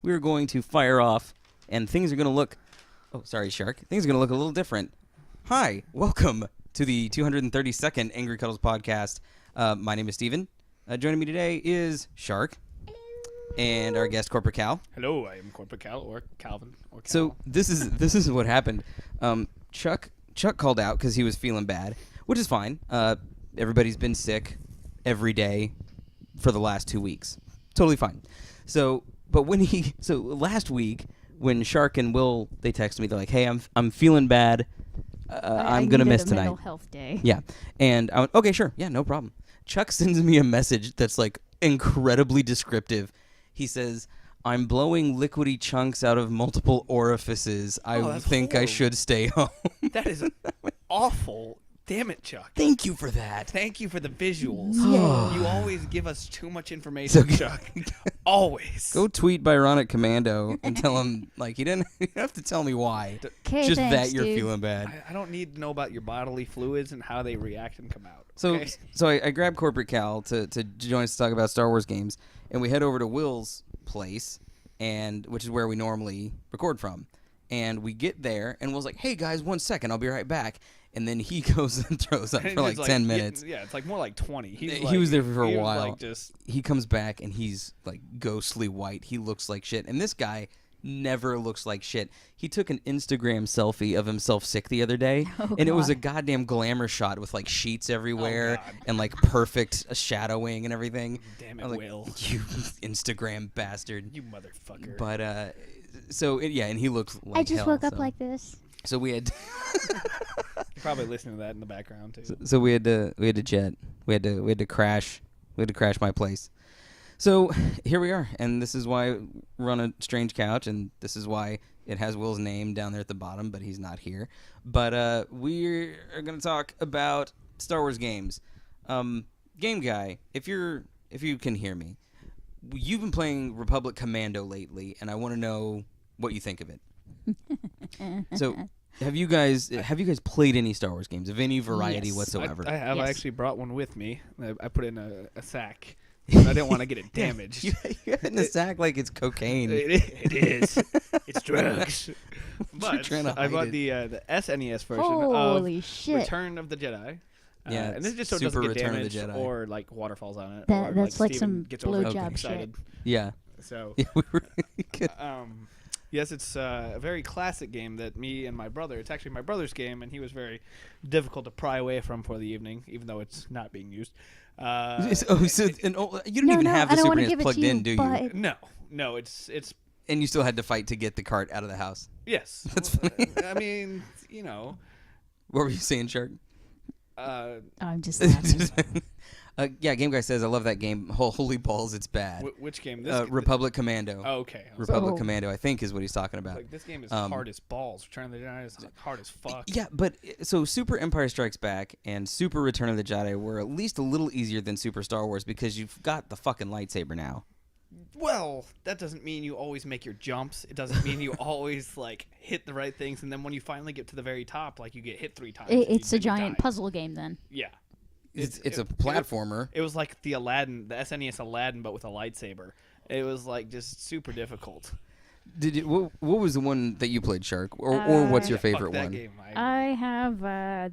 we're going to fire off, and things are going to look... Oh, sorry, Shark. Things are going to look a little different. Hi, welcome to the 232nd Angry Cuddles podcast. My name is Steven. Joining me today is Shark. And our guest, CorporateCal. Hello, I am CorporateCal, or Calvin, or Cal. So this is what happened. Chuck called out because he was feeling bad, which is fine. Everybody's been sick every day for the last 2 weeks. Totally fine. So last week when Shark and Will, they texted me, they're like, "Hey, I'm feeling bad. I'm gonna miss tonight." Mental health day. Yeah, and I went, okay, sure, yeah, no problem. Chuck sends me a message that's like incredibly descriptive. He says, "I'm blowing liquidy chunks out of multiple orifices. I think horrible. I should stay home." That is awful. Damn it, Chuck. Thank you for that. Thank you for the visuals. Yeah. You always give us too much information, Chuck. Always. Go tweet Byronic Commando and tell him, like, you didn't have to tell me why. Just that you're feeling bad. I don't need to know about your bodily fluids and how they react and come out. So okay? so I grabbed CorporateCal to join us to talk about Star Wars games, and we head over to Will's place, which is where we normally record from. And we get there, and Will's like, "Hey, guys, 1 second, I'll be right back." And then he goes and throws up for like 10 minutes. Yeah, it's like more like 20. He was there for a while. Like just... He comes back, and he's like ghostly white. He looks like shit. And this guy never looks like shit. He took an Instagram selfie of himself sick the other day, and it was a goddamn glamour shot with like sheets everywhere and like perfect shadowing and everything. Damn it, like, Will. You Instagram bastard. You motherfucker. But and he looks like I just hell, woke up so. like this. So we had You're probably listening to that in the background too. so we had to jet. We had to crash my place. So here we are, and this is why we're on a strange couch, and this is why it has Will's name down there at the bottom, but he's not here. But we are going to talk about Star Wars games. Game Guy, if you can hear me, you've been playing Republic Commando lately, and I want to know what you think of it. So, have you guys played any Star Wars games of any variety Yes. whatsoever? I have. Yes. I actually brought one with me. I put it in a sack. I didn't want to get it damaged. You have it in a sack like it's cocaine. It is. It's drugs. You're trying to I bought hide the SNES version Holy of shit. Return of the Jedi. Yeah, and this is just so it Super doesn't get Return of the damaged Jedi. or like waterfalls on it. That- or, that's like Steven some gets overly blowjob excited. Yeah. So Yeah, we were good. yes, it's a very classic game that me and my brother. It's actually my brother's game, and he was very difficult to pry away from for the evening, even though it's not being used. You don't even have the Super NES plugged in, do you? No, it's And you still had to fight to get the cart out of the house. yes. That's funny. I mean, you know. What were you saying, Shark? I'm just laughing. Yeah, Game Guy says, "I love that game. Holy balls, it's bad." Which game? This Republic Commando. Oh, okay. Republic Commando, I think, is what he's talking about. Like, this game is hard as balls. Return of the Jedi is hard as fuck. Yeah, but so Super Empire Strikes Back and Super Return of the Jedi were at least a little easier than Super Star Wars because you've got the fucking lightsaber now. Well, that doesn't mean you always make your jumps. It doesn't mean you always like hit the right things, and then when you finally get to the very top, like you get hit 3 times. It's a then you giant die. puzzle game then. Yeah. It's a platformer. It was like the SNES Aladdin, but with a lightsaber. It was like just super difficult. What was the one that you played, Shark? Or what's your favorite Fuck that one? game. I have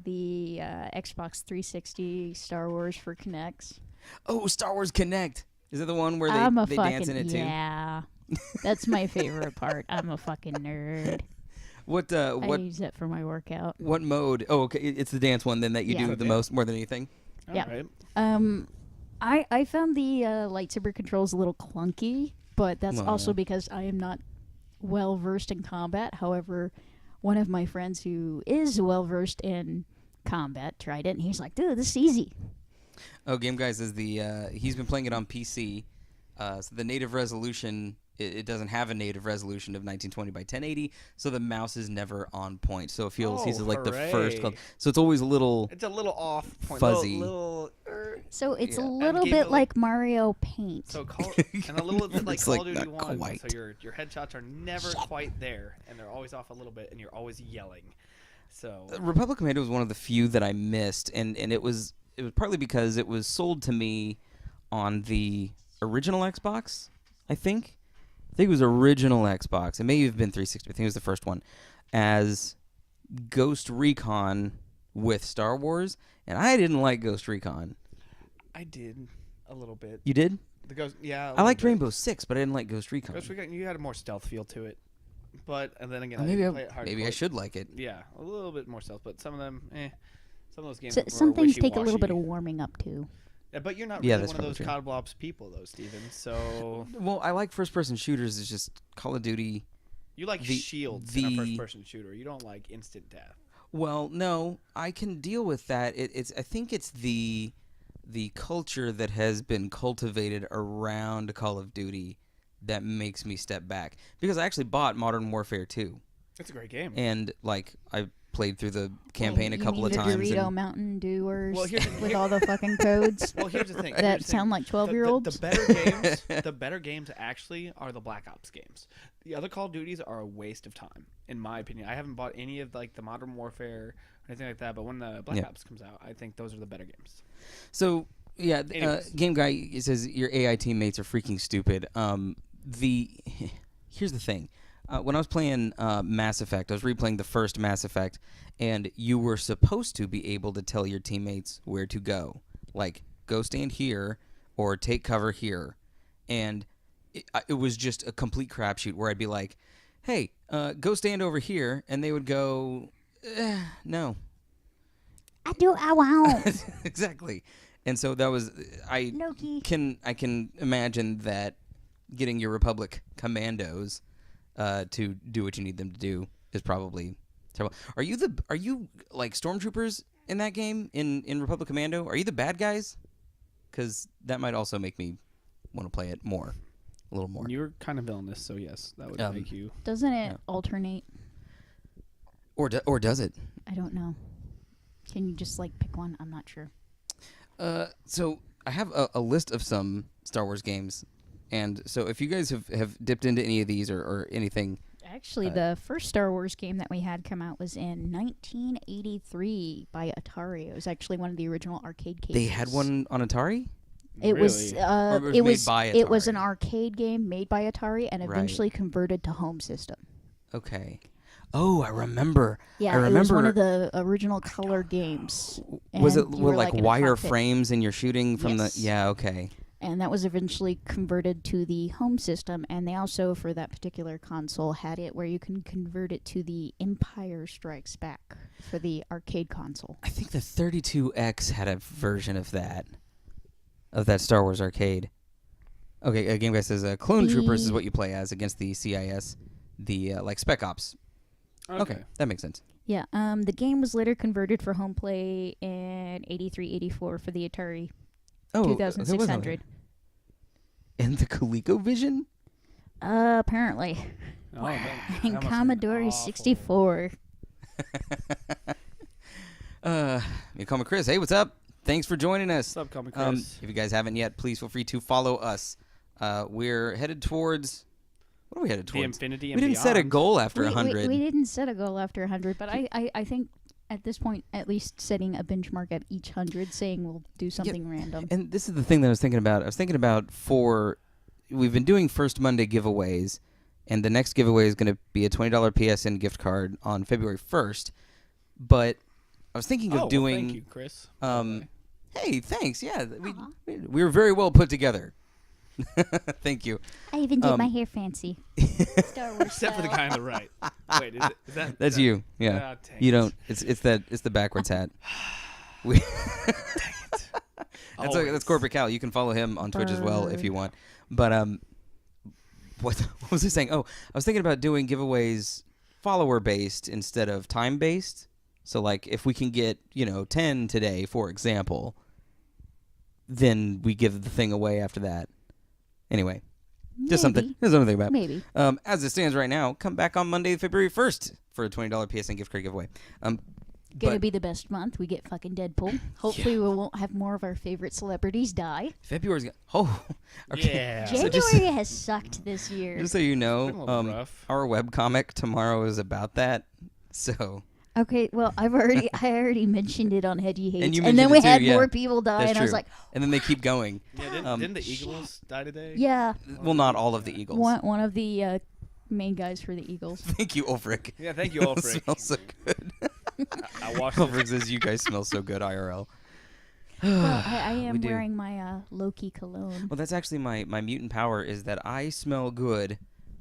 the Xbox 360 Star Wars for Kinects. Oh, Star Wars Connect. Is that the one where I'm a they fucking, dance in it too? Yeah. That's my favorite part. I'm a fucking nerd. What I use that for my workout. what mode? Oh, okay, it's the dance one then that you Yeah. do the most more than anything. Yeah. Right. I found the lightsaber controls a little clunky, but that's also because I am not well versed in combat. However, one of my friends who is well versed in combat tried it, and he's like, "Dude, this is easy." Oh, Game Guy says he's been playing it on PC. So the native resolution, it doesn't have a native resolution of 1920 by 1080, so the mouse is never on point. So it feels he's like the first. So it's always a little. It's a little off point. Fuzzy. So it's a Yeah. little bit like Mario Paint. So and a little bit like It's Call like of Duty not 1. quite. So your headshots are never quite there, and they're always off a little bit, and you're always yelling. So Republic Commando was one of the few that I missed, and it was partly because it was sold to me on the original Xbox, I think, I think it was original Xbox. It may have been 360. I think it was the first one, as Ghost Recon with Star Wars, and I didn't like Ghost Recon. I did a little bit. You did? The Ghost, yeah. I liked Rainbow Six, but I didn't like Ghost Recon. Ghost Recon, you had a more stealth feel to it. But and then again, maybe I should like it. Yeah, a little bit more stealth, but some of them, some of those games. Some things take a little bit of warming up too. Yeah, but you're not really one of those true. COD Blops people, though, Steven. So. Well, I like first-person shooters. It's just Call of Duty. You like shields in a first-person shooter. You don't like instant death. Well, no, I can deal with that. I think it's the culture that has been cultivated around Call of Duty that makes me step back. Because I actually bought Modern Warfare 2. It's a great game. And I played through the campaign a couple of times. The Dorito Mountain Dewers with all the fucking codes. Well, here's the thing. That sound like 12-year-olds. The better games actually are the Black Ops games. The other Call of Duties are a waste of time, in my opinion. I haven't bought any of like the Modern Warfare or anything like that, but when the Black Ops comes out, I think those are the better games. So yeah, Game Guy says your AI teammates are freaking stupid. Here's the thing. When I was playing Mass Effect, I was replaying the first Mass Effect, and you were supposed to be able to tell your teammates where to go. Like, go stand here, or take cover here. And it was just a complete crapshoot where I'd be like, hey, go stand over here, and they would go, no. I won't. Exactly. And so that was, I can imagine that getting your Republic commandos to do what you need them to do is probably terrible. Are you like stormtroopers in that game in Republic Commando? Are you the bad guys? Because that might also make me want to play it a little more. You're kind of villainous, so yes, that would make you. Doesn't it alternate? Or does it? I don't know. Can you just like pick one? I'm not sure. So I have a list of some Star Wars games. And so if you guys have dipped into any of these or anything. Actually, the first Star Wars game that we had come out was in 1983 by Atari. It was actually one of the original arcade games. They had one on Atari? It was it was made by Atari? It was an arcade game made by Atari and eventually converted to home system. Okay. Oh, I remember. Yeah, it was one of the original color games. Was it like wire frames and you're shooting from the... Yeah, okay. And that was eventually converted to the home system. And they also, for that particular console, had it where you can convert it to the Empire Strikes Back for the arcade console. I think the 32X had a version of that Star Wars arcade. Okay, a Game Guy says Clone Troopers is what you play as against the CIS, like Spec Ops. Okay, that makes sense. Yeah, the game was later converted for home play in 83-84 for the Atari 2600. And the ColecoVision? Apparently. Oh, and Commodore 64. You call me Chris. Hey, what's up? Thanks for joining us. What's up, call me Chris? If you guys haven't yet, please feel free to follow us. We're headed towards... What are we headed towards? The infinity and we didn't beyond. set a goal after 100. We didn't set a goal after 100, but I think at this point, at least setting a benchmark at each 100, saying we'll do something random. And this is the thing that I was thinking about. We've been doing First Monday giveaways, and the next giveaway is going to be a $20 PSN gift card on February 1st. But I was thinking of doing... Well, thank you, Chris. Hey, thanks. Yeah, we were very well put together. Thank you. I even did my hair fancy. Star Wars Except for the guy on the right. Wait, is that? That's you. Yeah. You don't. It's the backwards hat. That's CorporateCal. You can follow him on Twitch as well if you want. But what was I saying? Oh, I was thinking about doing giveaways follower based instead of time based. So like if we can get 10 today, for example, then we give the thing away after that. Anyway, just something to think about. Maybe. As it stands right now, come back on Monday, February 1st for a $20 PSN gift card giveaway. Gonna be the best month. We get fucking Deadpool. Hopefully we won't have more of our favorite celebrities die. February's okay. Yeah. January has sucked this year. Just so you know, rough. our webcomic tomorrow is about that. So Okay, well, I already mentioned it on Hedgie Hates, you and then mentioned we it too, had yeah. more people die, That's and I was true. like, And then they keep going. Yeah, didn't the Eagles die today? yeah, Well, not all of the Eagles. one of the main guys for the Eagles. Thank you, Ulfric. Yeah, thank you, It Ulfric. smells so good. I watched it. Ulfric says, "You guys smell so good, IRL." Well, I We am do. wearing my Loki cologne. Well, that's actually my mutant power is that I smell good.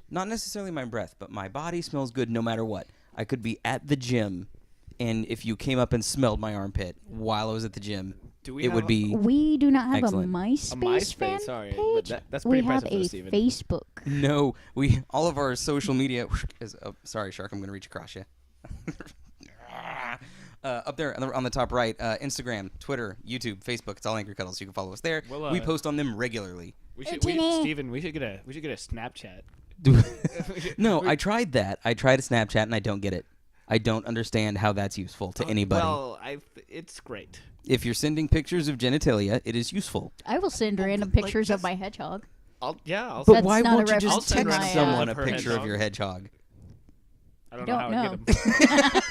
Not necessarily my breath, but my body smells good no matter what. I could be at the gym, and if you came up and smelled my armpit while I was at the gym, Do we it have would be We do not have Excellent. a MySpace, fan sorry, page. but that's We pretty have impressive, a though, Steven. Facebook. no. All of our social media is. Oh, sorry, Shark. I'm going to reach across you. Up there on the top right, Instagram, Twitter, YouTube, Facebook. It's all Angry Cuddles. You can follow us there. Well, we post on them regularly. Steven, we should get a Snapchat. No, I tried that. I tried a Snapchat and I don't get it. I don't understand how that's useful to anybody. Well, it's great. If you're sending pictures of genitalia, it is useful. I will send random pictures of my hedgehog. I'll But That's why not a won't you reference just to text my, someone a her picture of hedgehog. your hedgehog? I don't I know how I don't get them.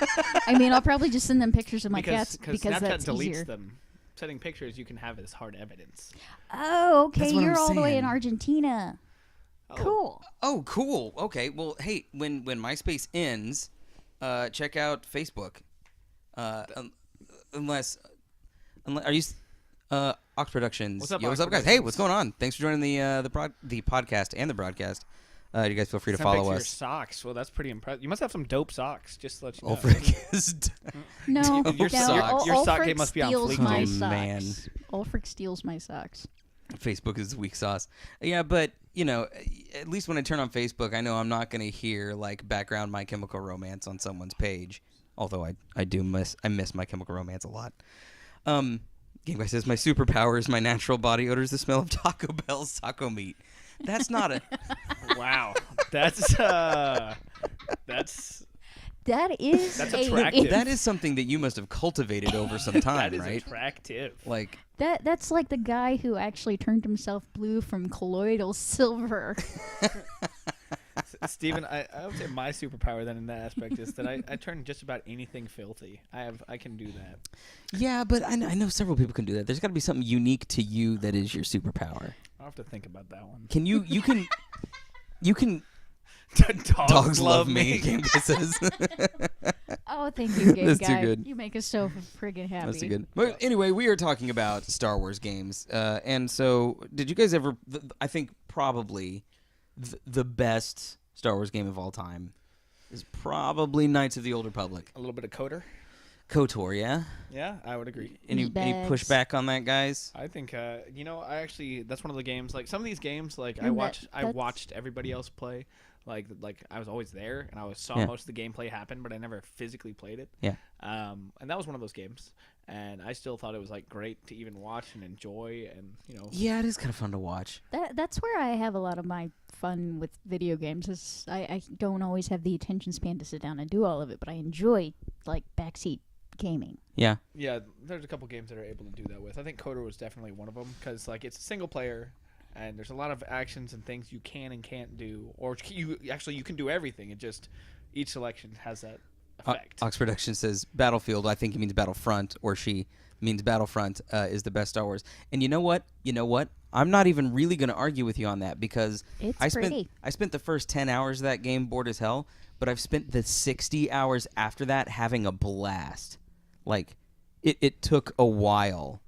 I mean, I'll probably just send them pictures of my cats because Snapchat that's deletes easier. them. Sending pictures you can have as hard evidence. Oh, okay. That's what You're I'm all the way in saying. Argentina. Oh. Cool. Oh, cool. Okay. Well, hey, when MySpace ends, check out Facebook. Unless are you? Ox Productions. What's up, Yo, Ox what's up, guys? Hey, Productions? what's going on? Thanks for joining the podcast and the broadcast. You guys feel free to Send follow pictures of your us. socks. Well, that's pretty impressive. You must have some dope socks. Just to let you know. Ulfric is. No, Your no, socks. Your sock Ulfric game must be on steals fleek, my dude. socks. Oh, man. Ulfric steals my socks. Facebook is weak sauce. Yeah, but at least when I turn on Facebook, I know I'm not going to hear like background My Chemical Romance on someone's page. Although I miss My Chemical Romance a lot. Game Guy says my superpower is my natural body odor is the smell of Taco Bell's taco meat. That's not a. Wow, that's That's attractive. That is something that you must have cultivated over some time, that is right? attractive. Like That's like the guy who actually turned himself blue from colloidal silver. Steven, I would say my superpower then in that aspect is that I turn just about anything filthy. I can do that. yeah, but I know several people can do that. There's got to be something unique to you that is your superpower. I'll have to think about that one. Can you can Dogs love me? Game Guy says. Oh, thank you, Game That's Guy. too good. You make us so friggin' happy. That's too good. But anyway, we are talking about Star Wars games, and so did you guys ever? I think probably the best Star Wars game of all time is probably Knights of the Old Republic. A little bit of Coder. KOTOR, yeah. Yeah, I would agree. Any Meatbags. pushback on that, guys? I think I actually that's one of the games like some of these games like I And watched watched everybody else play. Like I was always there and I saw Yeah. most of the gameplay happen, but I never physically played it. Yeah. And that was one of those games, and I still thought it was like great to even watch and enjoy, and Yeah, it is kind of fun to watch. That's where I have a lot of my fun with video games. Is I don't always have the attention span to sit down and do all of it, but I enjoy like backseat gaming. Yeah. Yeah, there's a couple games that are able to do that with. I think Coder was definitely one of them because like it's a single player, and there's a lot of actions and things you can and can't do, or you can do everything. It just each selection has that effect. Ox Production says Battlefield. I think he means Battlefront, or she means Battlefront is the best Star Wars. And you know what? I'm not even really going to argue with you on that because It's I pretty. spent the first 10 hours of that game bored as hell, but I've spent the 60 hours after that having a blast. Like, it took a while.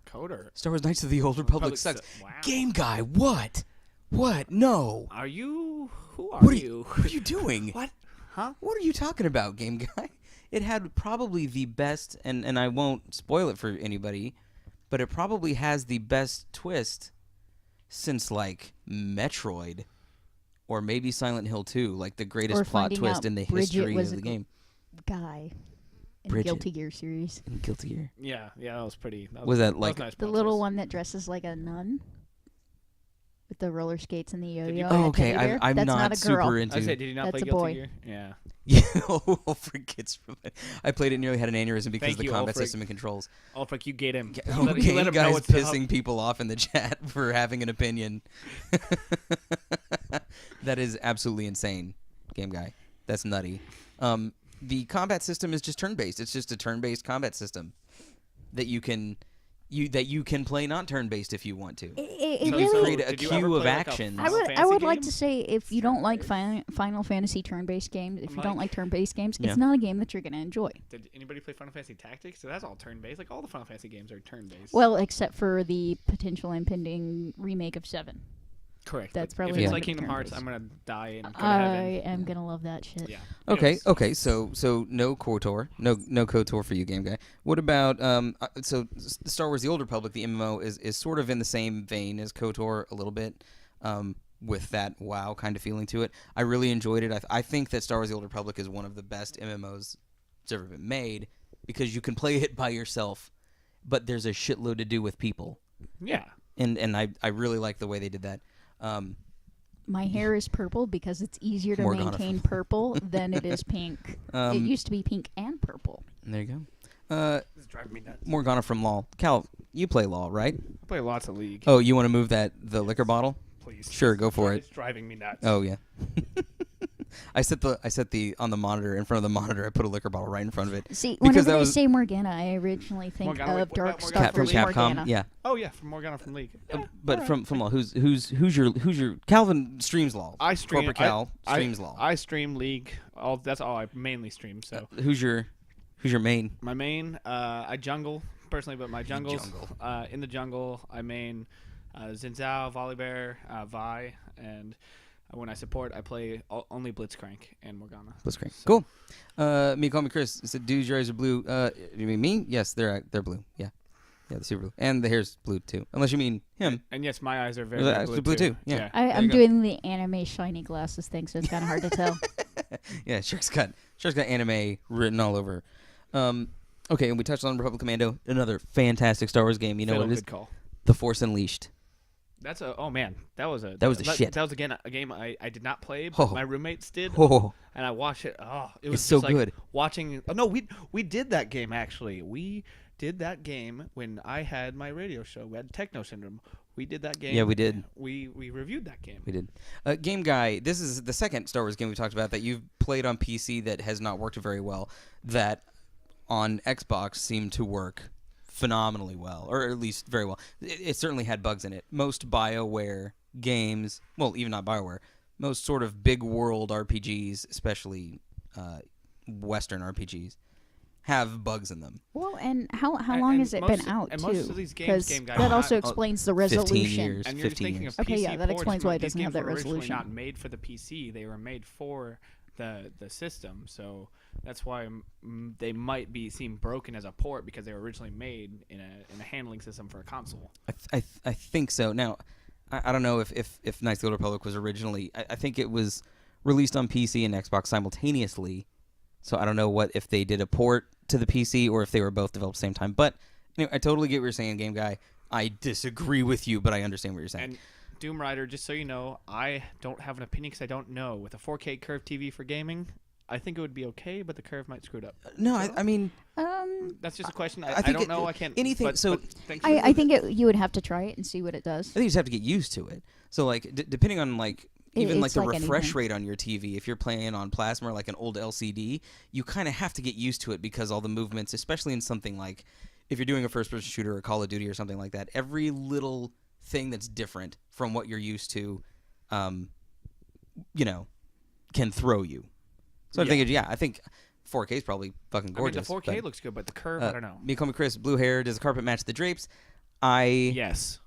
Coder. Star Wars Knights of the Old Republic sucks. Wow. Game Guy, what? What? No. Are you? Who are What are you? What are you doing? What? Huh? What are you talking about, Game Guy? It had probably the best, and I won't spoil it for anybody, but it probably has the best twist since, like, Metroid or maybe Silent Hill 2, like the greatest Or plot finding twist out in the Bridget history was of a the game. Guy in Bridget. Guilty Gear series. In Guilty Gear. Yeah, that was pretty. Was that like- nice The plot little twist. one that dresses like a nun with the roller skates and the yo-yo. Did you- and Oh, a okay. teddy bear. I'm That's not a girl. super I into. said, did you not That's play a Guilty boy. Gear? Yeah. Yeah, Ulfric gets. I played it and nearly had an aneurysm because Thank of the you, combat Ulfric. system and controls. Ulfric, you get him. Oh, You let Game him know Guy's what's up. pissing people off in the chat for having an opinion. That is absolutely insane, Game Guy. That's nutty. the combat system is just turn-based. It's just a turn-based combat system that you can play not turn-based if you want to. It You really. create a queue of actions. I would like to say if you don't like Final Fantasy turn-based games, if you don't like turn-based games, it's not a game that you're going to enjoy. Did anybody play Final Fantasy Tactics? So that's all turn-based. Like all the Final Fantasy games are turn-based. Well, except for the potential impending remake of 7. Correct. That's if probably it's not like Kingdom Hearts, turn-based. I'm gonna die and go to I heaven. am going to love that shit. Yeah. Okay, Yes. okay. So no KOTOR, no KOTOR for you, game guy. What about Star Wars: The Old Republic? The MMO is sort of in the same vein as KOTOR a little bit, with that WoW kind of feeling to it. I really enjoyed it. I think that Star Wars: The Old Republic is one of the best MMOs that's ever been made because you can play it by yourself, but there's a shitload to do with people. Yeah. And I really like the way they did that. My hair is purple because it's easier to Morgana maintain purple than it is pink. It used to be pink and purple. There you go. This is driving me nuts. Morgana from LoL. Cal, you play LoL, right? I play lots of League. Oh, you want to move the liquor bottle? Please. Sure, go for it. It's driving me nuts. Oh yeah. I set the on the monitor in front of the monitor. I put a liquor bottle right in front of it. See, Because whenever that they was- say Morgana, I originally think Morgana, wait, of what dark about stuff From Morgana from Capcom. Morgana. Yeah. Oh yeah, from Morgana from League. Yeah, But alright. from LoL, who's your Calvin streams LoL. I stream. CorporateCal I- streams LoL. I stream League. That's all I mainly stream. So Who's your main? my main, I jungle personally, but my jungles jungle. in the jungle, I main Xin Zhao, Volibear, Vi, and when I support, I play only Blitzcrank and Morgana. Blitzcrank. Cool. Me call me Chris. It said, dudes, your eyes are blue. You mean me? Yes, they're blue. Yeah, they're super blue, and the hair's blue too. Unless you mean him. And yes, my eyes are very They're blue, actually blue too, yeah. I'm you go. doing the anime shiny glasses thing, so it's kind of hard to tell. Yeah, Shark's got anime written all over. Okay, and we touched on Republic Commando, another fantastic Star Wars game. You know Fatal, what it is? good call. The Force Unleashed. That's oh man, that was the shit. That was again a game I did not play, but Oh. my roommates did, Oh, and I watched it. Oh, it was It's so just like good. watching. Oh no, we did that game actually. We did that game when I had my radio show. We had Techno Syndrome. We did that game. Yeah, we did. We reviewed that game. we did. Game Guy, this is the second Star Wars game we talked about that you've played on PC that has not worked very well, that on Xbox seemed to work phenomenally well, or at least very well. It certainly had bugs in it. Most BioWare games, well, even not BioWare, most sort of big world RPGs, especially Western RPGs, have bugs in them. Well, and how And- long and has it most- been out, and too? most of these games, Because Game Guy, that are also not- explains the 15 resolution. years. And you're 15 thinking years. of PC Okay, yeah, that ports, explains why it these doesn't have games that were originally resolution. not made for the PC. They were made for the system. So that's why they might seem broken as a port because they were originally made in a handling system for a console. I think so. Now, I don't know if Knights of the Old Republic was originally. I think it was released on PC and Xbox simultaneously. So I don't know if they did a port to the PC or if they were both developed at the same time. But anyway, I totally get what you're saying, Game Guy. I disagree with you, but I understand what you're saying. And Doom Rider, just so you know, I don't have an opinion because I don't know. With a 4K curved TV for gaming, I think it would be okay, but the curve might screw it up. No, I mean, That's just a question. I I think don't know. I can't. anything- But, so- but thanks for I think you would have to try it and see what it does. I think you just have to get used to it. So like, depending on even It's the like refresh anything. rate on your TV, if you're playing on plasma or like an old LCD, you kind of have to get used to it because all the movements, especially in something like if you're doing a first-person shooter or Call of Duty or something like that, every little thing that's different from what you're used to, can throw you. So I think 4K is probably fucking gorgeous. I mean, the 4K looks good, but the curve, I don't know. Me call me Chris. Blue hair. Does the carpet match the drapes? Yes.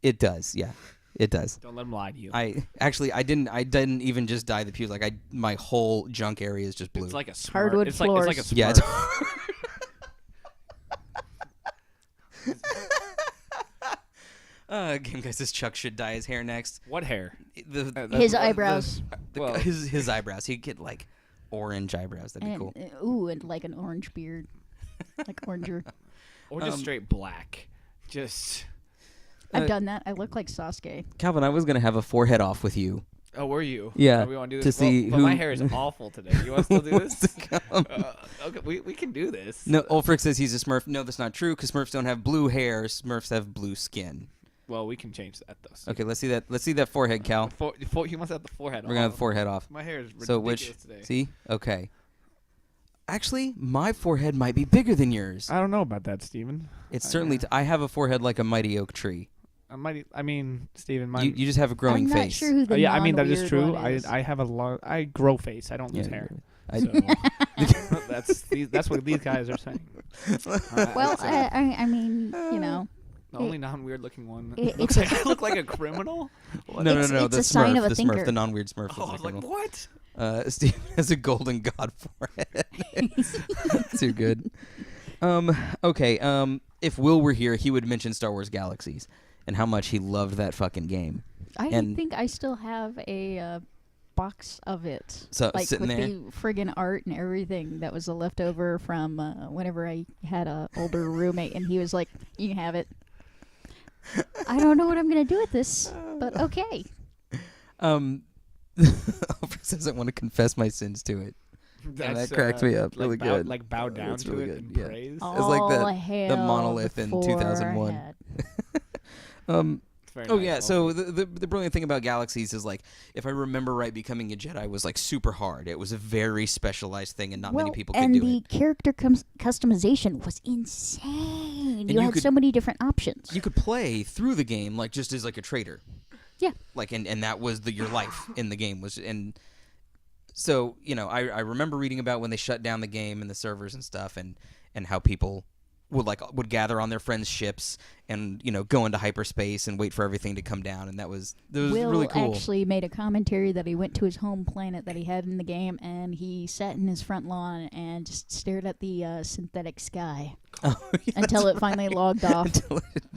It does. Yeah, it does. Don't let them lie to you. I didn't even just dye the pews. Like my whole junk area is just blue. It's like a smart. Hardwood it's floors. like a smart. Yeah, it's- Game Guy says Chuck should dye his hair next. What hair? His eyebrows. Well- his eyebrows. He'd get like orange eyebrows. That'd be cool. And like an orange beard. Like oranger. Or just straight black. Just. I've done that. I look like Sasuke. Calvin, I was gonna have a forehead off with you. Oh, were you? Yeah, We want to do to this. see but who- my hair is awful today. You want to still do wants this? to come. Okay, we can do this. No, Ulfric says he's a Smurf. No, that's not true because Smurfs don't have blue hair. Smurfs have blue skin. Well, we can change that though. Okay, let's see that. Let's see that forehead, Cal. He wants to have the forehead. We're gonna have the forehead off. My hair is ridiculous So which? today. See? Okay. Actually, my forehead might be bigger than yours. I don't know about that, Steven. It's certainly. I have a forehead like a mighty oak tree. Steven, You just have a growing I'm not face. sure who the that is non-weird true. one is. I have I grow face. I don't lose hair. I- So that's what these guys are saying. Well, I mean, the only non-weird looking one. it's a, I look like a criminal. No. It's The a sign Smurf, of a the thinker. Smurf, the non-weird Smurf. Oh, I was like, what? Steve has a golden god forehead. Too good. Okay. If Will were here, he would mention Star Wars Galaxies and how much he loved that fucking game. I And- think I still have a box of it. So Like sitting with there. the friggin' art and everything that was a leftover from whenever I had a older roommate, and he was like, "You can have it." I don't know what I'm gonna do with this, but okay. Alfred says I want to confess my sins to it. That cracked me up really good. Like bow down That's to really it good, and yeah. praise. It's like the All hail monolith in 2001. forehead. It's very Oh nice, yeah, Alfred. so the brilliant thing about Galaxies is, like, if I remember right, becoming a Jedi was like super hard. It was a very specialized thing, and not many people could and do the it. character customization was insane. You you had could- so many different options. You could play through the game like just as like a trader. Yeah. Like and that was your life in the game was. And so, I remember reading about when they shut down the game and the servers and stuff, and how people would gather on their friends' ships and go into hyperspace and wait for everything to come down, and that was Will really cool. actually made a commentary that he went to his home planet that he had in the game, and he sat in his front lawn and just stared at the synthetic sky Oh, yeah, until that's it finally right. logged off.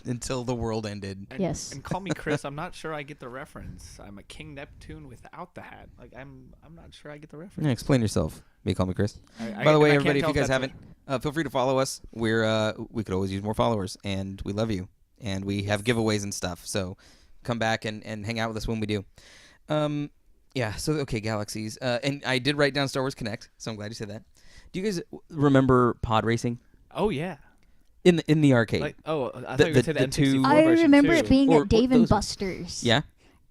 until the world ended. And, Yes. And call me Chris. I'm not sure I get the reference. I'm a King Neptune without the hat. Like I'm not sure I get the reference. Yeah, explain yourself. You call me Chris. I- By the way, I can't everybody, if tell you guys that's haven't, feel free to follow us. We could always use more followers, and we love you. And we have giveaways and stuff. So come back and hang out with us when we do. Yeah. So okay, Galaxies. And I did write down Star Wars Connect, so I'm glad you said that. Do you guys remember pod racing Oh yeah. in the arcade? Like I thought you were The going to say the two- N64 I version remember too. it being Or at Dave and those- Buster's. Yeah.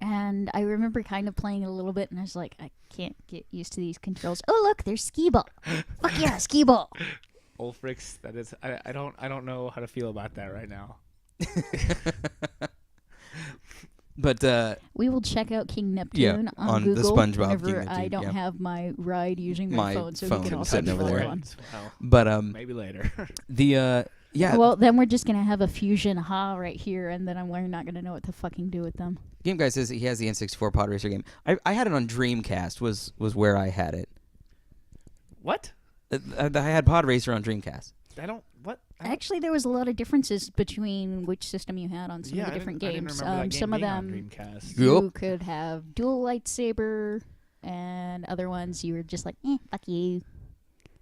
And I remember kind of playing it a little bit, and I was like, I can't get used to these controls. Oh, look, there's skee ball. Fuck yeah, skee ball. Ulfrix, that is I don't know how to feel about that right now. But We will check out King Neptune on on the Google SpongeBob King whenever I Neptune, don't yeah. have my ride using my My phone, so phone he can also sitting over follow there. on. Well, but maybe later. the yeah, Well, then we're just gonna have a fusion right here, and then we're not gonna know what to fucking do with them. Game Guy says he has the N64 pod racer game. I had it on Dreamcast. Was where I had it. What? I had Pod Racer on Dreamcast. I don't. What? Actually, there was a lot of differences between which system you had on some of the I different didn't games. remember that game Some of being on them Dreamcast. Yup. you could have dual lightsaber, and other ones you were just like, fuck you.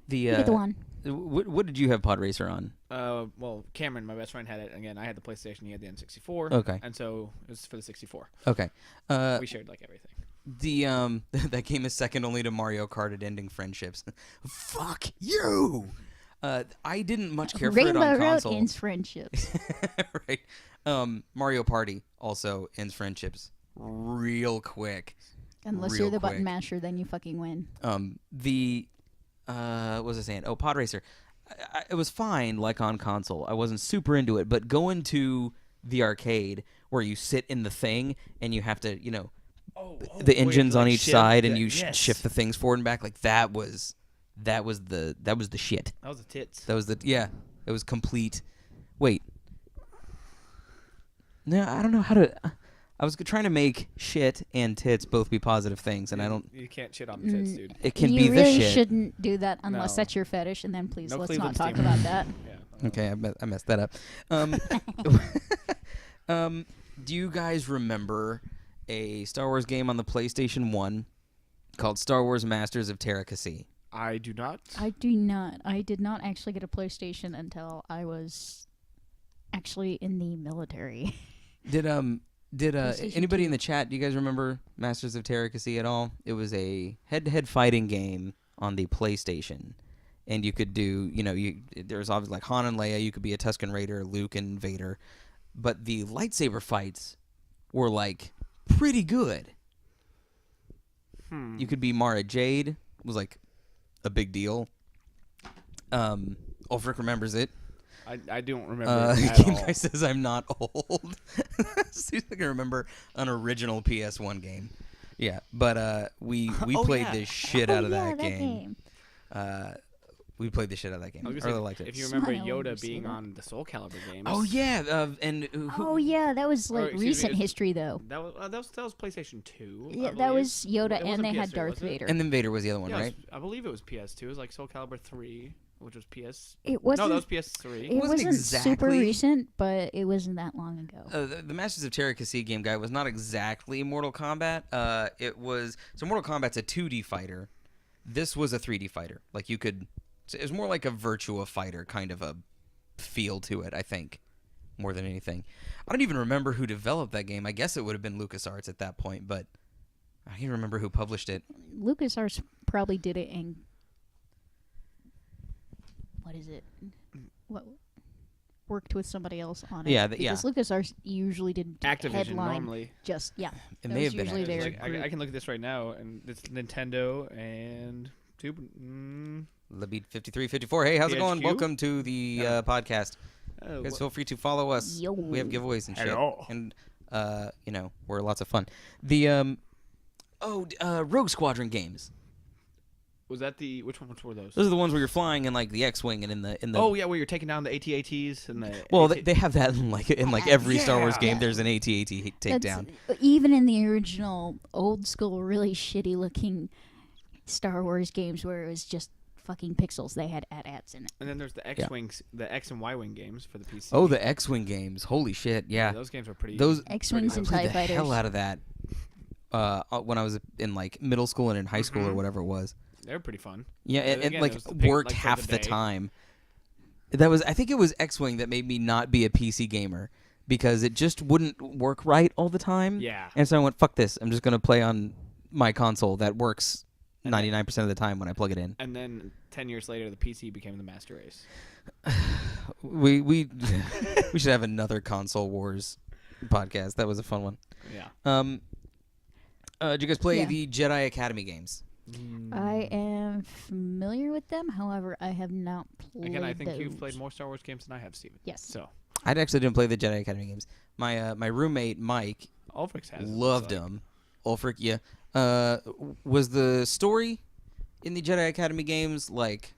The You get the one. what did you have Pod Racer on? Well, Cameron, my best friend, had it. Again, I had the PlayStation. He had the N64. Okay. And so it was for the 64. Okay. We shared like everything. The that game is second only to Mario Kart at ending friendships. Fuck you. I didn't much care for it Rainbow on Road console. ends friendships. Right. Mario Party also ends friendships real quick. Unless Real you're the button quick. masher, then you fucking win. What was I saying? Oh, Pod Racer. It was fine, like on console. I wasn't super into it, but going to the arcade where you sit in the thing and you have to, the engines on each side and you shift the things forward and back. Like that was the shit. That was the tits. That was it was complete. Wait. No, I don't know how to. I was trying to make shit and tits both be positive things, and I don't. You can't shit on the tits, dude. It can you be really the shit. shouldn't do that unless No. that's your fetish, and then please No let's Cleveland not talk steamer. about that. Yeah. Okay, I messed that up. Do you guys remember a Star Wars game on the PlayStation 1 called Star Wars Masters of Terracasi? I do not. I do not. I did not actually get a PlayStation until I was actually in the military. Did PlayStation anybody 2. in the chat, do you guys remember Masters of Terracasi at all? It was a head-to-head fighting game on the PlayStation. And you could do, there was obviously like Han and Leia, you could be a Tusken Raider, Luke and Vader. But the lightsaber fights were like pretty good. You could be Mara Jade, was like a big deal. Ulfric remembers it. I don't remember it at Game all. Guy says I'm not old. See if I can remember an original PS1 game. Yeah, but we played the shit out of that game. We played the shit out of that game. I really liked it. If you remember Smile when Yoda you say being that. on the Soul Calibur games. Oh yeah, and Oh yeah, that was like excuse me, recent it's- history though. That was PlayStation 2. I Yeah, that believe. was Yoda, It and wasn't they had PS3, Darth was it? Vader. and then Vader was the other one, Yeah, right? I believe it was PS2. It was like Soul Calibur 3, which was PS. It wasn't. No, that was PS3. It wasn't super exactly- recent, but it wasn't that long ago. The Masters of Terra Cassie Game Guy was not exactly Mortal Kombat. It was Mortal Kombat's a 2D fighter. This was a 3D fighter. Like you could, it was more like a Virtua Fighter kind of a feel to it. I think more than anything. I don't even remember who developed that game. I guess it would have been LucasArts at that point, but I can't remember who published it. LucasArts probably did it in. What is it? What worked with somebody else on it? Yeah, because LucasArts usually didn't Activision headline. normally. Just It that may was have been usually their Like, group. I can look at this right now, and it's Nintendo and Lebeat 5354. Hey, how's it going? THQ? Welcome to the podcast. You guys feel free to follow us. Yo. We have giveaways and shit. Hello. And we're lots of fun. The Rogue Squadron games. was that the which were those? Those are the ones where you're flying in like the X-wing and in the Oh yeah, where you're taking down the AT-ATs and the. Well, AT- they have that in like every Star Wars game. Yeah. There's an AT-AT takedown. Even in the original old school, really shitty looking Star Wars games where it was just fucking pixels, they had AT-ATs in it. and then there's the X-wings, the X and Y-wing games for the PC. Oh, the X-wing games. Holy shit! Yeah, those games are pretty. those X-Wings I and played TIE the fighters. hell out of that. When I was in like middle school and in high school or whatever it was. They're pretty fun. Yeah, But it again, like it was the pick, worked like, for half the the day. time. I think it was X-Wing that made me not be a PC gamer because it just wouldn't work right all the time. Yeah. And so I went, fuck this. I'm just going to play on my console that works 99% of the time when I plug it in. And then 10 years later, the PC became the master race. We we should have another console wars podcast. That was a fun one. Yeah. Did you guys play Yeah. the Jedi Academy games? I am familiar with them, however, I have not played Again, I think those. you've played more Star Wars games than I have, Steven. Yes. So, I actually didn't play the Jedi Academy games. My roommate Mike Ulfrix has. loved them. Ulfric, yeah. Was the story in the Jedi Academy games like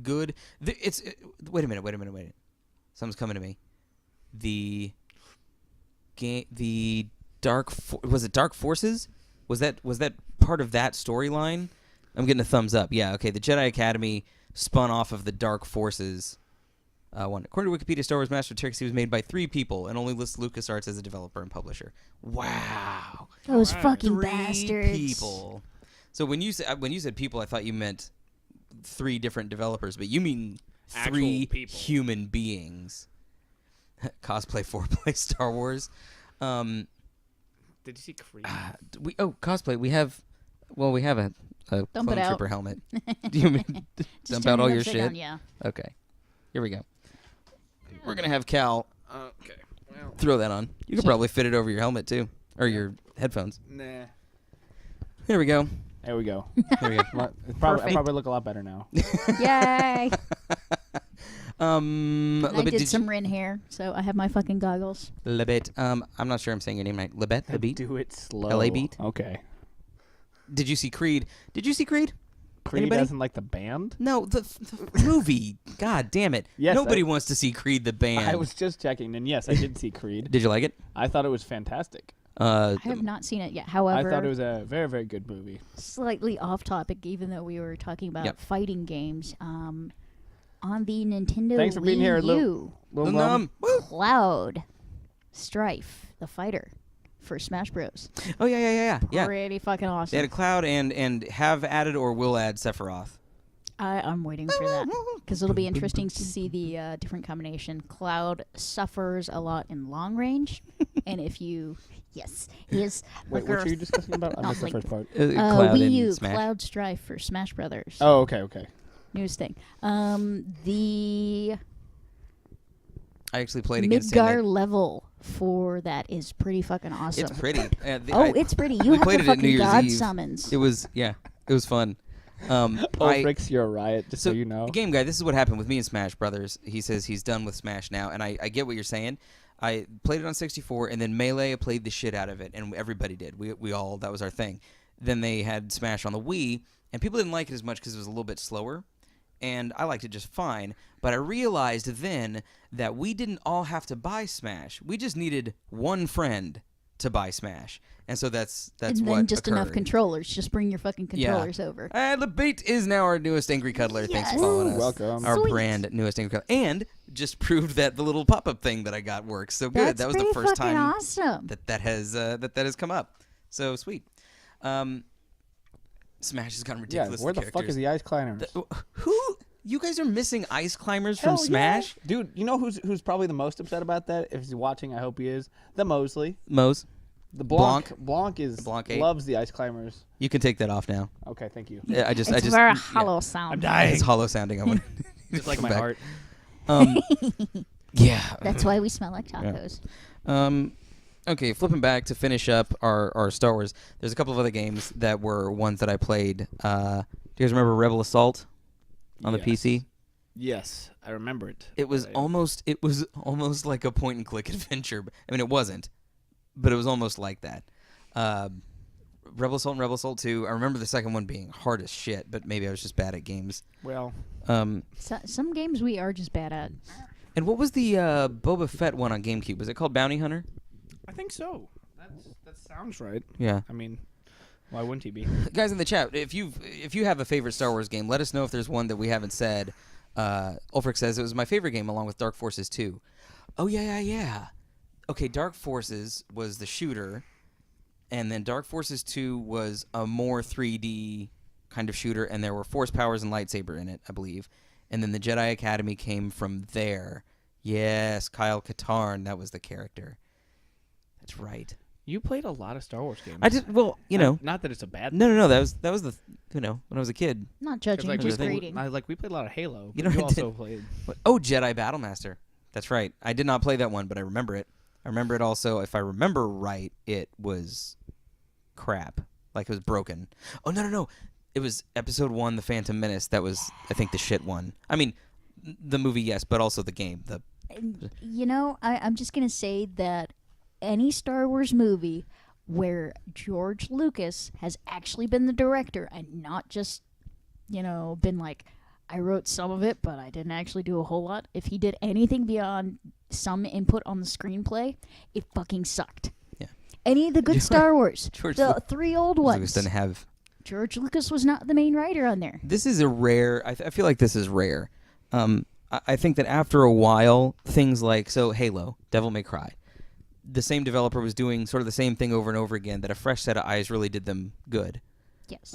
good? Wait a minute. Something's coming to me. The was it Dark Forces? Was that part of that storyline? I'm getting a thumbs up. Yeah, okay. The Jedi Academy spun off of the Dark Forces one. According to Wikipedia, Star Wars Master of Terra was made by 3 people and only lists LucasArts as a developer and publisher. Wow. Those Wow. fucking 3 bastards. people. So when you said people, I thought you meant 3 different developers, but you mean 3 Actual people. human beings. Cosplay, foreplay, Star Wars. Did you see Creed? Cosplay. We have a Dump clone it out. trooper helmet. Do you mean Just dump turn out it all your upside shit? down, yeah. Okay. Here we go. We're gonna have Cal Okay. Well, throw that on. You could probably fit it over your helmet too, or your headphones. nah. There we go. There we go. There we go. I Perfect. probably look a lot better now. Yay! And I Lebet, did some Rin hair, so I have my fucking goggles. Lebet. I'm not sure I'm saying your name right. Lebet. Lebet. Do it slow. LA Beat? Okay. Did you see Creed? Creed Anybody? doesn't like the band? No, the movie. God damn it. Yes, Nobody wants to see Creed the band. I was just checking, and yes, I did see Creed. Did you like it? I thought it was fantastic. I have not seen it yet. However, I thought it was a very, very good movie. slightly off topic, even though we were talking about Yep. fighting games. On the Nintendo Thanks for being Wii here, U, Lil Mum. Cloud Strife, the fighter for Smash Bros. Oh yeah. Pretty fucking They awesome. had a Cloud and have added or will add Sephiroth. I'm waiting for that because it'll be interesting to see the different combination. Cloud suffers a lot in long range, and if you, yes, he is. Wait, what are you discussing about? I missed the like- first part. Cloud Wii and U Smash. Cloud Strife for Smash Brothers. Oh, okay. News thing. The I actually played against him. Midgar level for that is pretty fucking awesome. It's pretty. It's pretty. You we have played the it at New fucking Year's god Eve. summons. It was fun. Ulfrix, you're a riot, just so you know. Game Guy, this is what happened with me and Smash Brothers. He says he's done with Smash now, and I get what you're saying. I played it on 64, and then Melee, I played the shit out of it, and everybody did. We all, that was our thing. Then they had Smash on the Wii, and people didn't like it as much because it was a little bit slower, and I liked it just fine. But I realized then that we didn't all have to buy Smash. We just needed one friend to buy Smash. And so that's and then what just occurred. enough controllers. Just bring your fucking controllers over. Lebate is now our newest Angry Cuddler. Yes. Thanks for following us. Welcome. Our Sweet. brand newest Angry Cuddler. And just proved that the little pop-up thing that I got works. So good. That's That was the pretty first fucking time awesome. that has come up. So sweet. Smash has gotten ridiculous. Yeah, where the fuck is the ice climbers? Who? You guys are missing ice climbers Hell from Smash? yeah. Dude, you know who's probably the most upset about that? If he's watching, I hope he is. The Mosley. Mose. The Blanc Blanc 8. loves the ice climbers. You can take that off now. Okay, thank you. Yeah, It's very hollow sound. I'm dying. It's hollow sounding. I want Just like my back. heart. Yeah. That's why we smell like tacos. Okay, flipping back to finish up our Star Wars. There's a couple of other games that were ones that I played. Do you guys remember Rebel Assault on the PC? Yes, I remember it. It was almost like a point and click adventure. I mean, it wasn't, but it was almost like that. Rebel Assault and Rebel Assault 2. I remember the second one being hard as shit, but maybe I was just bad at games. Well, Some games we are just bad at. And what was the Boba Fett one on GameCube? Was it called Bounty Hunter? I think so. That sounds right. Yeah. I mean, why wouldn't he be? Guys in the chat, if you have a favorite Star Wars game, let us know if there's one that we haven't said. Ulfric says it was my favorite game along with Dark Forces 2. Oh yeah. Okay, Dark Forces was the shooter, and then Dark Forces 2 was a more 3D kind of shooter, and there were force powers and lightsaber in it, I believe. And then the Jedi Academy came from there. Yes, Kyle Katarn, that was the character. That's right. You played a lot of Star Wars games. I just Not that it's a bad thing. No. That was the when I was a kid. Not judging, Like, just we- grading. we played a lot of Halo. You But know, you I also did- played. Oh, Jedi Battlemaster. That's right. I did not play that one, but I remember it. I remember it also. If I remember right, it was crap. Like it was broken. Oh no. It was Episode 1, The Phantom Menace. That was, I think, the shit one. I mean, the movie, yes, but also the game. I'm just going to say that any Star Wars movie where George Lucas has actually been the director and not just, been like, I wrote some of it, but I didn't actually do a whole lot. If he did anything beyond some input on the screenplay, it fucking sucked. Yeah. Any of the good Star Wars, George the three old Lucas ones. didn't have. George Lucas was not the main writer on there. This is a rare. I feel like this is rare. I think that after a while, things like Halo, Devil May Cry, the same developer was doing sort of the same thing over and over again. That a fresh set of eyes really did them good. Yes.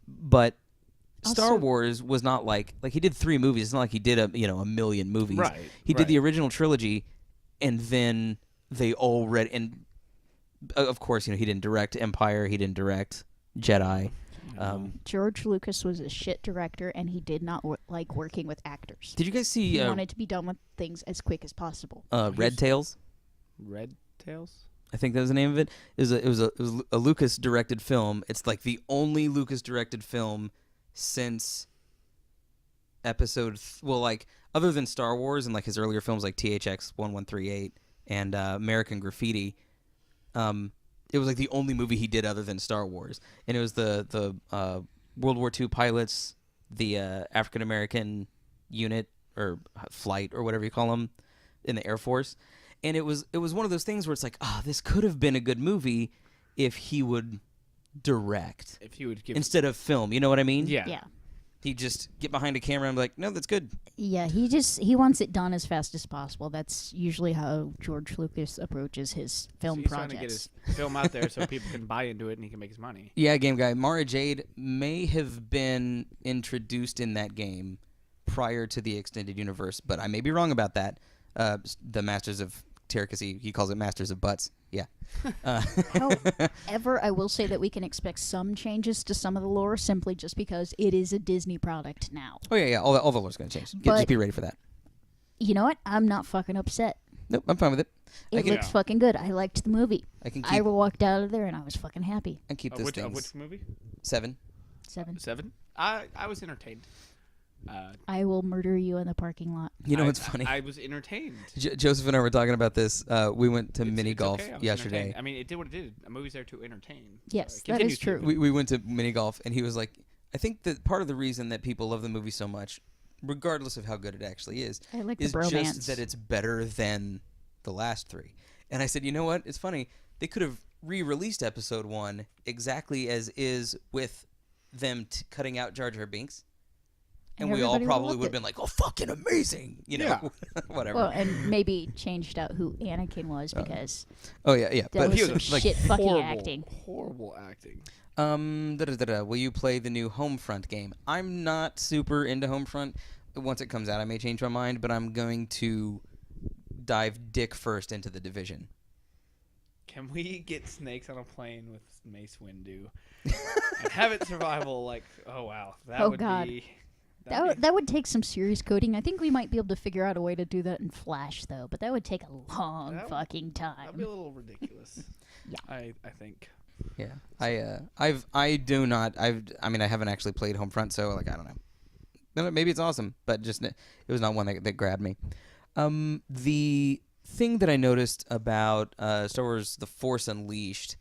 But Also, Star Wars was not like he did 3 movies. It's not like he did a million movies. Right. He did the original trilogy, and then they all read. And of course, he didn't direct Empire. He didn't direct Jedi. George Lucas was a shit director, and he did not like working with actors. Did you guys see He wanted to be done with things as quick as possible. Red Tails? Red Tails? I think that was the name of it. It was a Lucas directed film. It's like the only Lucas directed film since episode other than Star Wars and like his earlier films like THX 1138 and American Graffiti. It was like the only movie he did other than Star Wars, and it was the World War II pilots, the African American unit or flight or whatever you call them in the Air Force, and it was one of those things where it's like, this could have been a good movie if he would direct, If you would give instead of film. You know what I mean? Yeah. He'd just get behind a camera and be like, no, that's good. Yeah, he wants it done as fast as possible. That's usually how George Lucas approaches his film he's trying to get projects. his film out there so people can buy into it and he can make his money. Yeah, Game Guy. Mara Jade may have been introduced in that game prior to the extended universe, but I may be wrong about that. The Masters of Terror, because he calls it Masters of Butts. Yeah. However, I will say that we can expect some changes to some of the lore simply just because it is a Disney product now. Oh, yeah. All the lore's going to change. Just But- be ready for that. You know what? I'm not fucking upset. Nope, I'm fine with it. It looks fucking good. I liked the movie. I can I keep walked out of there and I was fucking happy. this Which thing. movie? 7. 7. 7? I was entertained. I will murder you in the parking lot. You know what's funny? I was entertained. Joseph and I were talking about this. We went to mini golf okay. I was yesterday. entertained. I mean, it did what it did. A movie's there to entertain. Yes, that Continue, is true. Steve. We went to mini golf, and he was like, I think that part of the reason that people love the movie so much, regardless of how good it actually is I like just the bromance. that it's better than the last three. And I said, you know what? It's funny. They could have re-released episode 1 exactly as is with them cutting out Jar Jar Binks. And we all everybody probably loved would have it. been like, oh, fucking amazing. You know, whatever. Well, and maybe changed out who Anakin was because Oh, yeah. that But was he some was like, shit fucking horrible, acting. horrible acting. Will you play the new Homefront game? I'm not super into Homefront. Once it comes out, I may change my mind, but I'm going to dive dick first into the Division. Can we get snakes on a plane with Mace Windu and have it survival? Like, oh wow, that Oh, would God. be. That would take some serious coding. I think we might be able to figure out a way to do that in Flash, though. But that would take a long That would- fucking That'd be a time. little ridiculous. Yeah. I think. Yeah, I haven't actually played Homefront, so like I don't know. Maybe it's awesome, but just it was not one that grabbed me. The thing that I noticed about Star Wars: The Force Unleashed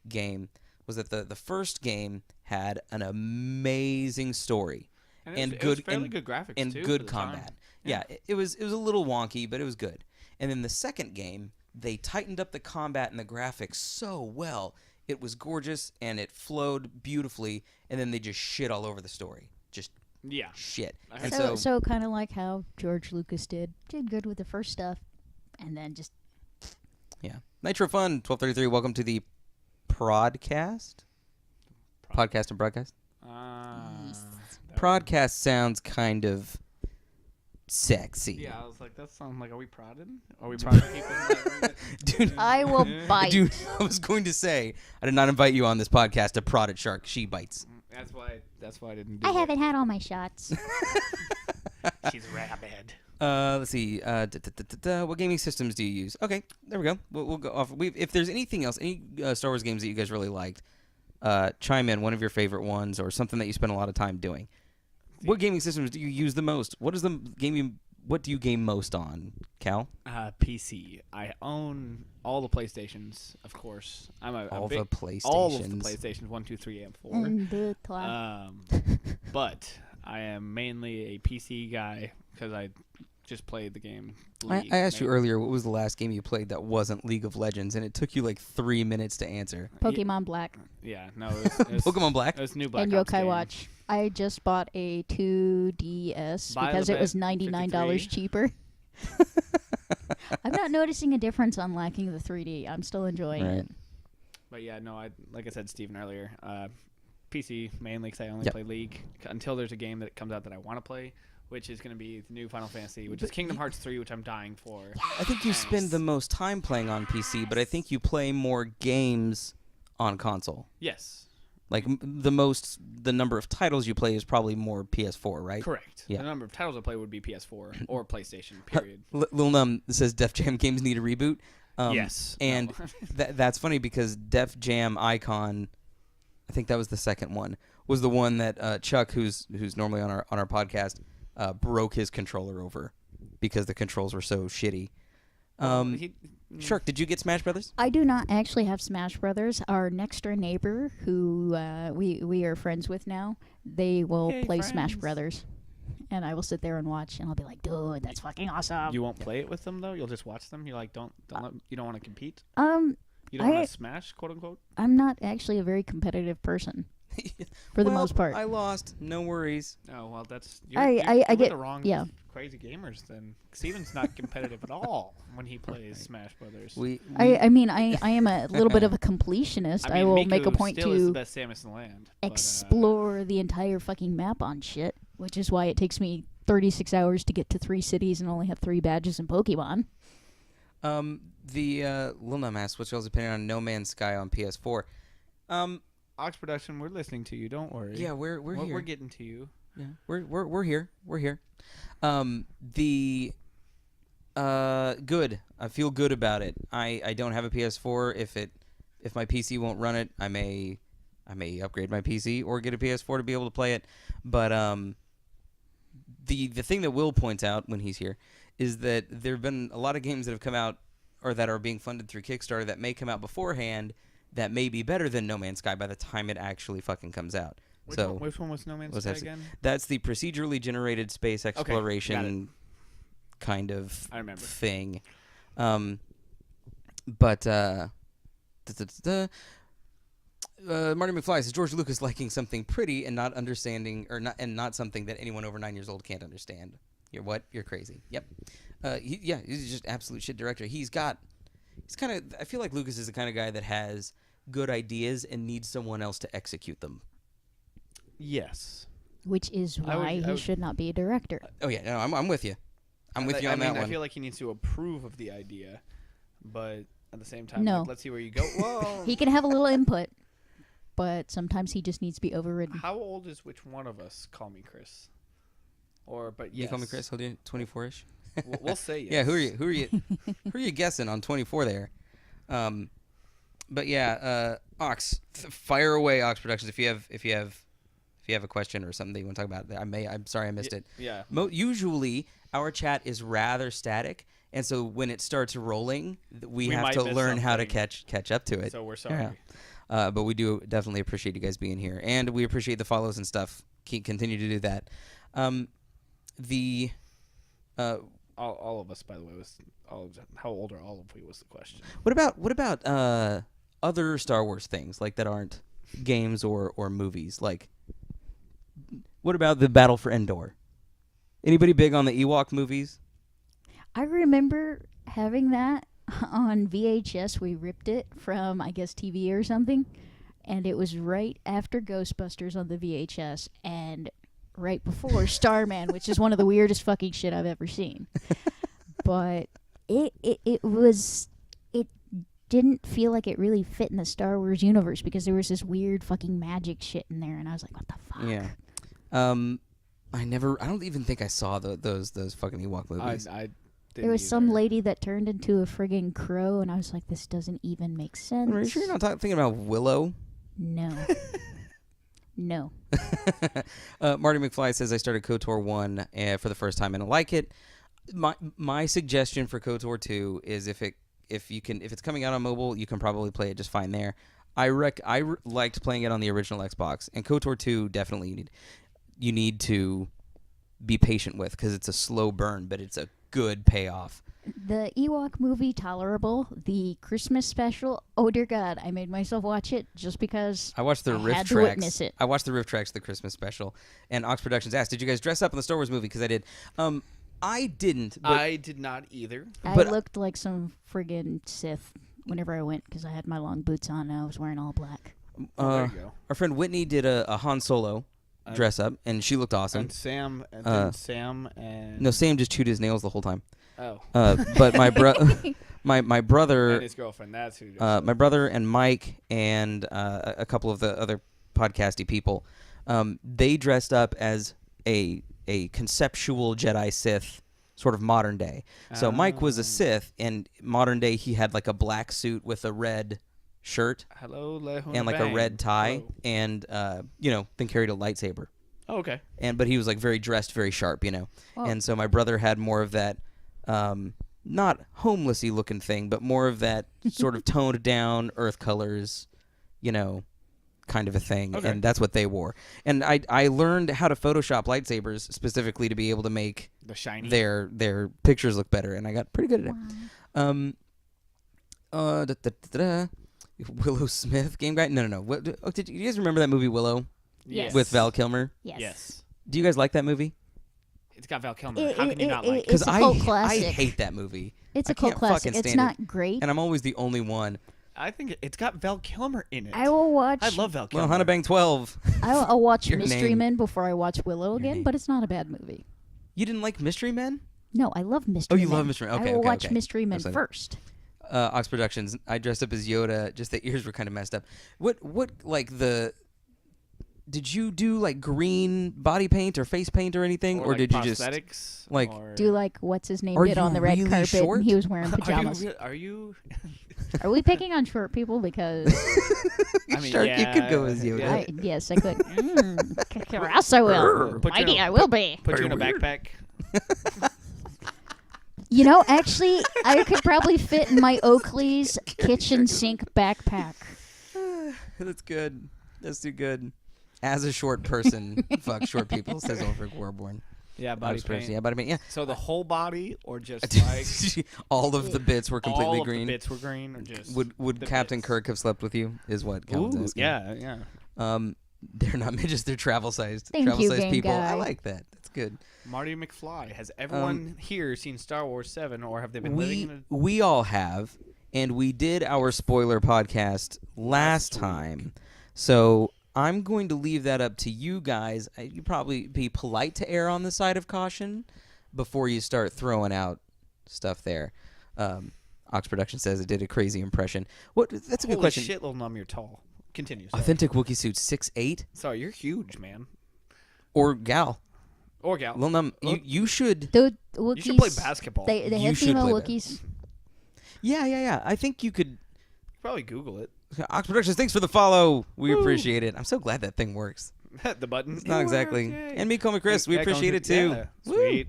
game was that the first game had an amazing story And it good was fairly good graphics and too, good for the time. combat. Yeah, it was a little wonky, but it was good. And then the second game, they tightened up the combat and the graphics so well. It was gorgeous and it flowed beautifully, and then they just shit all over the story. Just Yeah. shit. I And heard So kind of like how George Lucas did good with the first stuff, and then just yeah. Nitro Fun 1233. Welcome to the Prodcast. Podcast and broadcast. Prodcast sounds kind of sexy. Yeah, I was like, that sounds like, are we prodding? Are we prodding people? Dude, I will bite. Dude, I was going to say, I did not invite you on this podcast to prod at Shark. She bites. That's why I didn't do I that. haven't had all my shots. She's rabid. Let's see. What gaming systems do you use? Okay, there we go. We'll go off. If there's anything else, any Star Wars games that you guys really liked, chime in. One of your favorite ones, or something that you spend a lot of time doing. What gaming systems do you use the most? What do you game most on, Cal? PC. I own all the PlayStations, of course. I'm a All big, the PlayStations. all of the PlayStations 1, 2, 3, and 4. And the clock. But I am mainly a PC guy because I just played the game. I League, asked you maybe. earlier what was the last game you played that wasn't League of Legends, and it took you like 3 minutes to answer. Pokemon Black Yeah, no, it was Pokemon Black? It was new Black and Ops Yokai game. Watch. I just bought a 2DS Buy because the it was bet, $99 53. cheaper. I'm not noticing a difference on lacking the 3D. I'm still enjoying Right. it. But yeah, no, like I said, Steven earlier, PC mainly because I only Yep. play League until there's a game that comes out that I want to play, which is going to be the new Final Fantasy, which is Kingdom Hearts 3, which I'm dying for. I think you spend the most time playing on PC, but I think you play more games on console. Yes, Like the number of titles you play is probably more PS4, right? correct. Yeah. The number of titles I play would be PS4 or PlayStation, period. Lil Num says Def Jam games need a reboot. Yes. And No. that's funny because Def Jam Icon, I think that was the second one, was the one that Chuck, who's normally on our podcast, broke his controller over because the controls were so shitty. Shark, did you get Smash Brothers? I do not actually have Smash Brothers. Our next door neighbor, who we are friends with now, they will Yay, play Smash friends. Brothers, and I will sit there and watch, and I'll be like, "Dude, that's fucking awesome." You won't play it with them though. You'll just watch them. You're like, you don't want to compete. Um, You don't want I- to smash, quote unquote. I'm not actually a very competitive person for the Well, most part. I lost. No worries. Oh well, that's I with get- the wrong yeah. crazy gamers. Then Steven's not competitive at all when he plays Smash Brothers. I mean, I am a little bit of a completionist. I, mean, will Miku make a point still is the to best Samus in the land. but, explore the entire fucking map on shit, which is why it takes me 36 hours to get to 3 cities and only have 3 badges in Pokemon. The Lil Num asks, what's y'all's opinion on No Man's Sky on PS4? Ox Production, we're listening to you. Don't worry. Yeah, we're here. We're getting to you. Yeah, we're here. We're here. Good. I feel good about it. I don't have a PS4. If my PC won't run it, I may I may upgrade my PC or get a PS4 to be able to play it. But the thing that Will points out when he's here is that there have been a lot of games that have come out or that are being funded through Kickstarter that may come out beforehand that may be better than No Man's Sky by the time it actually fucking comes out. Which one was No Man's Sky again? That's the procedurally generated space exploration kind of I remember. thing. Marty McFly says George Lucas liking something pretty and not understanding not something that anyone over 9 years old can't understand. You're what? You're crazy. Yep. He's just absolute shit director. I feel like Lucas is the kind of guy that has good ideas and needs someone else to execute them. Yes. Which is why he should not be a director. Oh yeah, no, I'm with you. I'm with you on that one. I feel like he needs to approve of the idea, but at the same time, No. let's see where you go. Whoa. He can have a little input, but sometimes he just needs to be overridden. How old is which one of us? Call me Chris. Yes. You call me Chris. I'll do 24ish. We'll say yes. Yeah. Who are you guessing on 24 there? But yeah, Ox, fire away, Ox Productions. If you have a question or something that you want to talk about, I'm sorry I missed it. Yeah. Usually our chat is rather static, and so when it starts rolling, we have to learn how to catch up to it. So we're sorry. Yeah. But we do definitely appreciate you guys being here, and we appreciate the follows and stuff. Continue to do that. All of us, by the way, how old are all of we was the question. What about other Star Wars things like that aren't games or movies? Like, what about the Battle for Endor? Anybody big on the Ewok movies? I remember having that on VHS. We ripped it from, I guess, TV or something, and it was right after Ghostbusters on the VHS and right before Starman, which is one of the weirdest fucking shit I've ever seen. But it didn't feel like it really fit in the Star Wars universe because there was this weird fucking magic shit in there, and I was like, what the fuck? Yeah. I don't even think I saw those fucking Ewok movies. There was some lady that turned into a friggin' crow, and I was like, this doesn't even make sense. Are you sure you're not thinking about Willow? No. No. Marty McFly says I started KOTOR 1 for the first time and I like it. My suggestion for KOTOR 2 is if it's coming out on mobile, you can probably play it just fine there. I liked playing it on the original Xbox, and KOTOR 2 definitely you need to be patient with because it's a slow burn, but it's a good payoff. The Ewok movie, tolerable. The Christmas special, oh dear God, I made myself watch it just because I watched the riff had tracks. to witness it. I watched the riff tracks of the Christmas special, and Ox Productions asked, "Did you guys dress up in the Star Wars movie?" Because I did. I didn't. But I did not either. I looked like some friggin' Sith whenever I went because I had my long boots on and I was wearing all black. There you go. Our friend Whitney did a Han Solo dress up, and she looked awesome. And Sam, No, Sam just chewed his nails the whole time. Oh. But my brother and his girlfriend. That's who. My brother and Mike and a couple of the other podcasty people, they dressed up as a conceptual Jedi Sith, sort of modern day. So Mike was a Sith, and modern day he had like a black suit with a red shirt. Hello, and like a red tie. Hello. And then carried a lightsaber. Oh, okay. But he was like very dressed, very sharp, Whoa. And so my brother had more of that, not homelessy looking thing, but more of that sort of toned down earth colors, kind of a thing. Okay. And that's what they wore. And I learned how to Photoshop lightsabers specifically to be able to make the shiny their pictures look better, and I got pretty good at it. Willow Smith, game guy? No. Did you guys remember that movie Willow? Yes. With Val Kilmer? Yes. Do you guys like that movie? It's got Val Kilmer. How can you not like it? It's a cult I classic. hate that movie. It's I a cult can't classic. fucking It's stand not it. great. And I'm always the only one. I think it's got Val Kilmer in it. I will watch. I love Val Kilmer. Well, Hannah 12. I'll watch Your Mystery name. Men before I watch Willow Your again, name. but it's not a bad movie. You didn't like Mystery Men? No, I love Mystery Men. you love Mystery Men. Okay, I will okay, watch okay. Mystery Men That's first. Ox Productions. I dressed up as Yoda. Just the ears were kind of messed up. What like the... Did you do like green body paint or face paint or anything, or like did you just prosthetics, like Do like what's his name Are did on you the red really carpet short? and he was wearing pajamas. Are you Are we picking on short people? Because I mean, Shark, you could go as Yoda. yeah. yes, I could. Yes, I will. Put you in Mighty, a- I will be. Put you in a backpack. You know, actually, I could probably fit in my Oakley's kitchen sink backpack. That's good. That's too good. As a short person, fuck short people, says Ulrich Warborn. Yeah, body paint. Yeah, body paint. Yeah. So the whole body, or just like all of the bits were completely all green. of the bits were green, or just Would the Captain bits? Kirk have slept with you? Is what Calvin's Ooh, asking. yeah. They're not midgets. They're travel sized. Thank Travel you, sized game people. guy. I like that. That's good. Marty McFly. Has everyone here seen Star Wars 7, or have they been living in We all have, and we did our spoiler podcast last week. time. So I'm going to leave that up to you guys. You probably be polite to err on the side of caution before you start throwing out stuff there. Ox Production says it did a crazy impression. What? That's a good Holy question. shit, Lil Num, you're tall. Continue. Sorry. Authentic Wookiee suit 6'8" Sorry, you're huge, man. or gal? Or gal. Lil Num, you should. The You Wookiees, should play basketball. They You have should female play Wookiees. Yeah. I think you could. Probably Google it. Ox Productions, thanks for the follow. We appreciate it. I'm so glad that thing works. The button. It's not exactly. And me, Comey Chris, we Yeah, appreciate it too. Yeah, Woo. sweet.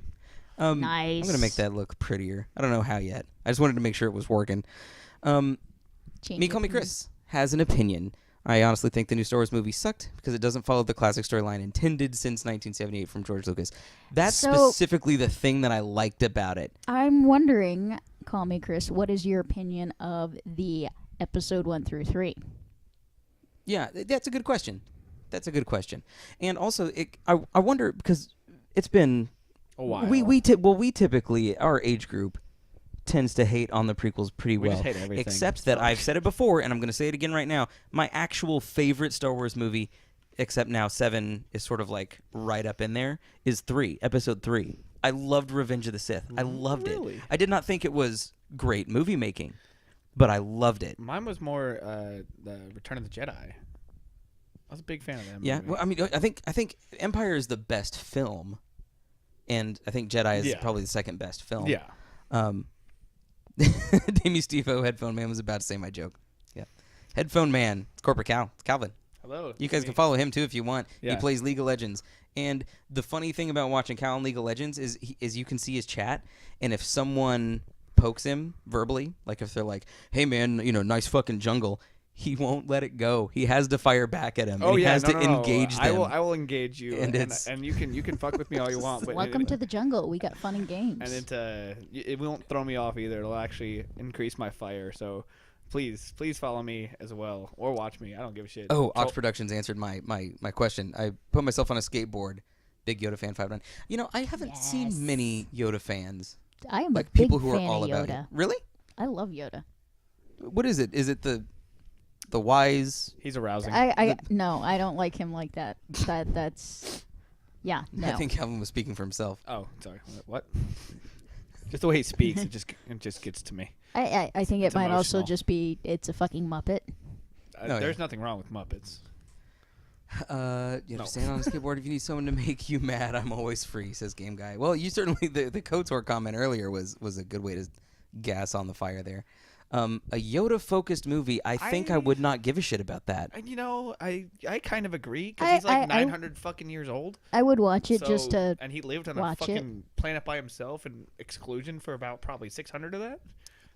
Nice. I'm gonna make that look prettier. I don't know how yet. I just wanted to make sure it was working. Change Me, it. Comey Chris has an opinion. I honestly think the new Star Wars movie sucked because it doesn't follow the classic storyline intended since 1978 from George Lucas. That's So- specifically the thing that I liked about it. I'm wondering, call me Chris, what is your opinion of the episode 1 through 3? Yeah, that's a good question. And also, I wonder because it's been A while. we typically our age group tends to hate on the prequels pretty We well. just hate everything. Except that I've said it before, and I'm going to say it again right now. My actual favorite Star Wars movie, except now 7 is sort of like right up in there, is 3, Episode 3. I loved Revenge of the Sith. I loved Really? it. I did not think it was great movie making, but I loved it. Mine was more the Return of the Jedi. I was a big fan of that Yeah, movie. well, I mean, I think Empire is the best film, and I think Jedi is Yeah. probably the second best film. Yeah. Damie Stevo, Headphone Man, was about to say my joke. Yeah. Headphone Man, it's CorporateCal. It's Calvin. Hello. You guys can follow him too if you want. He Yeah. plays League of Legends. And the funny thing about watching Cal in League of Legends is you can see his chat, and if someone pokes him verbally, like if they're like, "Hey man, nice fucking jungle," he won't let it go. He has to fire back at him. Oh and he yeah, has no, to no, no. engage them. I will engage you, And it's- and you can fuck with me all you want. But Welcome to the jungle. We got fun and games. And it won't throw me off either. It'll actually increase my fire. So please follow me as well, or watch me. I don't give a shit. Oh, Ox Productions answered my question. I put myself on a skateboard. Big Yoda fan, 5'9". I haven't Yes. seen many Yoda fans, I am like a big people who are fan all of about Yoda. it. Really? I love Yoda. What is it? Is it the wise? He's arousing. No, I don't like him like that. That's yeah, no. I think Calvin was speaking for himself. Oh, sorry. What? Just the way he speaks, it just gets to me. I think it It's might also emotional. just be it's a fucking Muppet. Oh, There's yeah. nothing wrong with Muppets. You have No. to stand on a skateboard if you need someone to make you mad. I'm always free, says Game Guy. Well, you certainly the KOTOR comment earlier was a good way to gas on the fire there. A Yoda focused movie. I think I would not give a shit about that. And I kind of agree because I- he's like I- 900 fucking years old. I would watch it just So- to and he lived on a watch it. fucking planet by himself in exclusion for about probably 600 of that.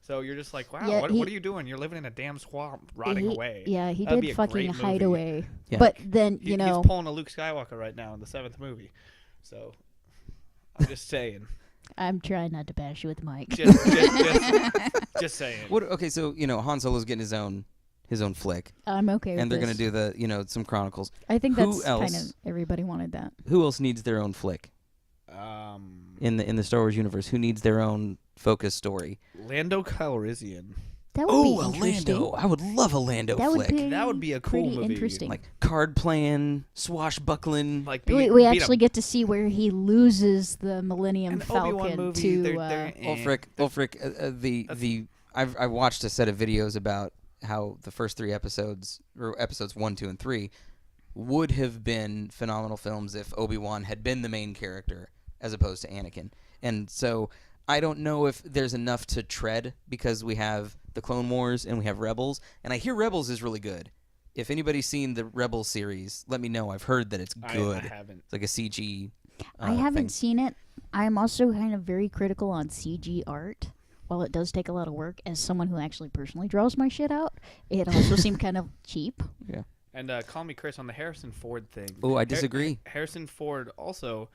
So you're just like, wow, Yeah, what he- are you doing? You're living in a damn swamp, rotting he, away. Yeah, he That'd be did a fucking great movie. hide away. Yeah. But then, He's know, pulling a Luke Skywalker right now in the 7th movie. So I'm just saying. I'm trying not to bash you with the mic. Just saying. What? Okay, so Han Solo's getting his own flick, I'm okay with and they're this. gonna do the some Chronicles. I think Who that's kind else? of everybody wanted that. Who else needs their own flick in the Star Wars universe? Who needs their own focus story? Lando Calrissian. That would Oh, be a interesting. Lando! I would love a Lando That would flick. be That would be a cool pretty movie. interesting. Like card playing, swashbuckling. Like we actually get to see where he loses the Millennium an Obi-Wan Falcon movie. to. They're Ulfric, I watched a set of videos about how the first 3 episodes, or episodes 1, 2, and 3, would have been phenomenal films if Obi-Wan had been the main character as opposed to Anakin. And so I don't know if there's enough to tread because we have the Clone Wars and we have Rebels, and I hear Rebels is really good. If anybody's seen the Rebels series, let me know. I've heard that it's good. I haven't. It's like a CG. I haven't thing. seen it. I'm also kind of very critical on CG art. While it does take a lot of work, as someone who actually personally draws my shit out, it also seemed kind of cheap. Yeah. And call me Chris on the Harrison Ford thing. Oh, I disagree. Harrison Ford also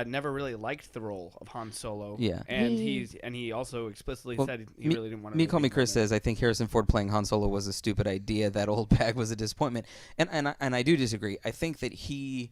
never really liked the role of Han Solo. Yeah. And he also explicitly said he really didn't want to. Me, call me Chris says I think Harrison Ford playing Han Solo was a stupid idea. That old bag was a disappointment, and I do disagree. I think that he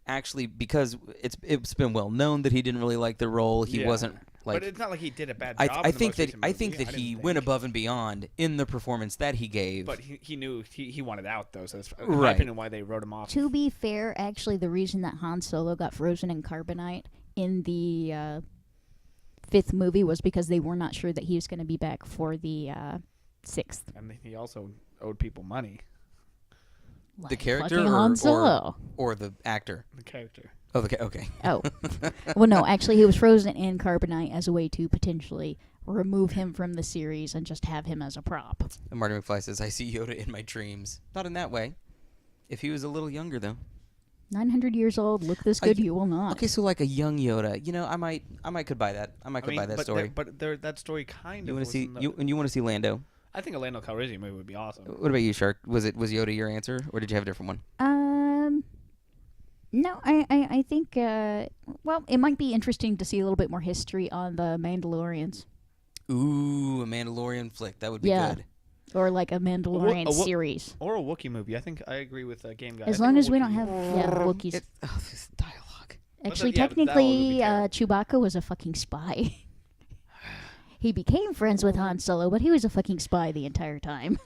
actually, because it's been well known that he didn't really like the role. He wasn't. Like, but it's not like he did a bad I job. I think that he went above and beyond in the performance that he gave. But he knew he wanted out, though. So that's in my Right. opinion why they wrote him off. To be fair, actually, the reason that Han Solo got frozen in carbonite in the fifth movie was because they were not sure that he was going to be back for the sixth. And he also owed people money. The character fucking Han Solo. or the actor? The character. Oh, okay. Oh. Well, no, actually, he was frozen in carbonite as a way to potentially remove him from the series and just have him as a prop. And Marty McFly says, I see Yoda in my dreams. Not in that way. If he was a little younger, though. 900 years old, look this good, you will not. Okay, so like a young Yoda. You know, I might could buy that. I could buy that story. That story kind You of. want to see you want to see Lando? I think a Lando Calrissian movie would be awesome. What about you, Shark? Was Yoda your answer, or did you have a different one? No, I think, well, it might be interesting to see a little bit more history on the Mandalorians. Ooh, a Mandalorian flick. That would be good. Or like a Mandalorian series. Or a Wookiee movie. I think I agree with Game Guy. As long as we don't have, Wookiees. This dialogue. Actually, that would technically, be terrible. Chewbacca was a fucking spy. He became friends with Han Solo, but he was a fucking spy the entire time.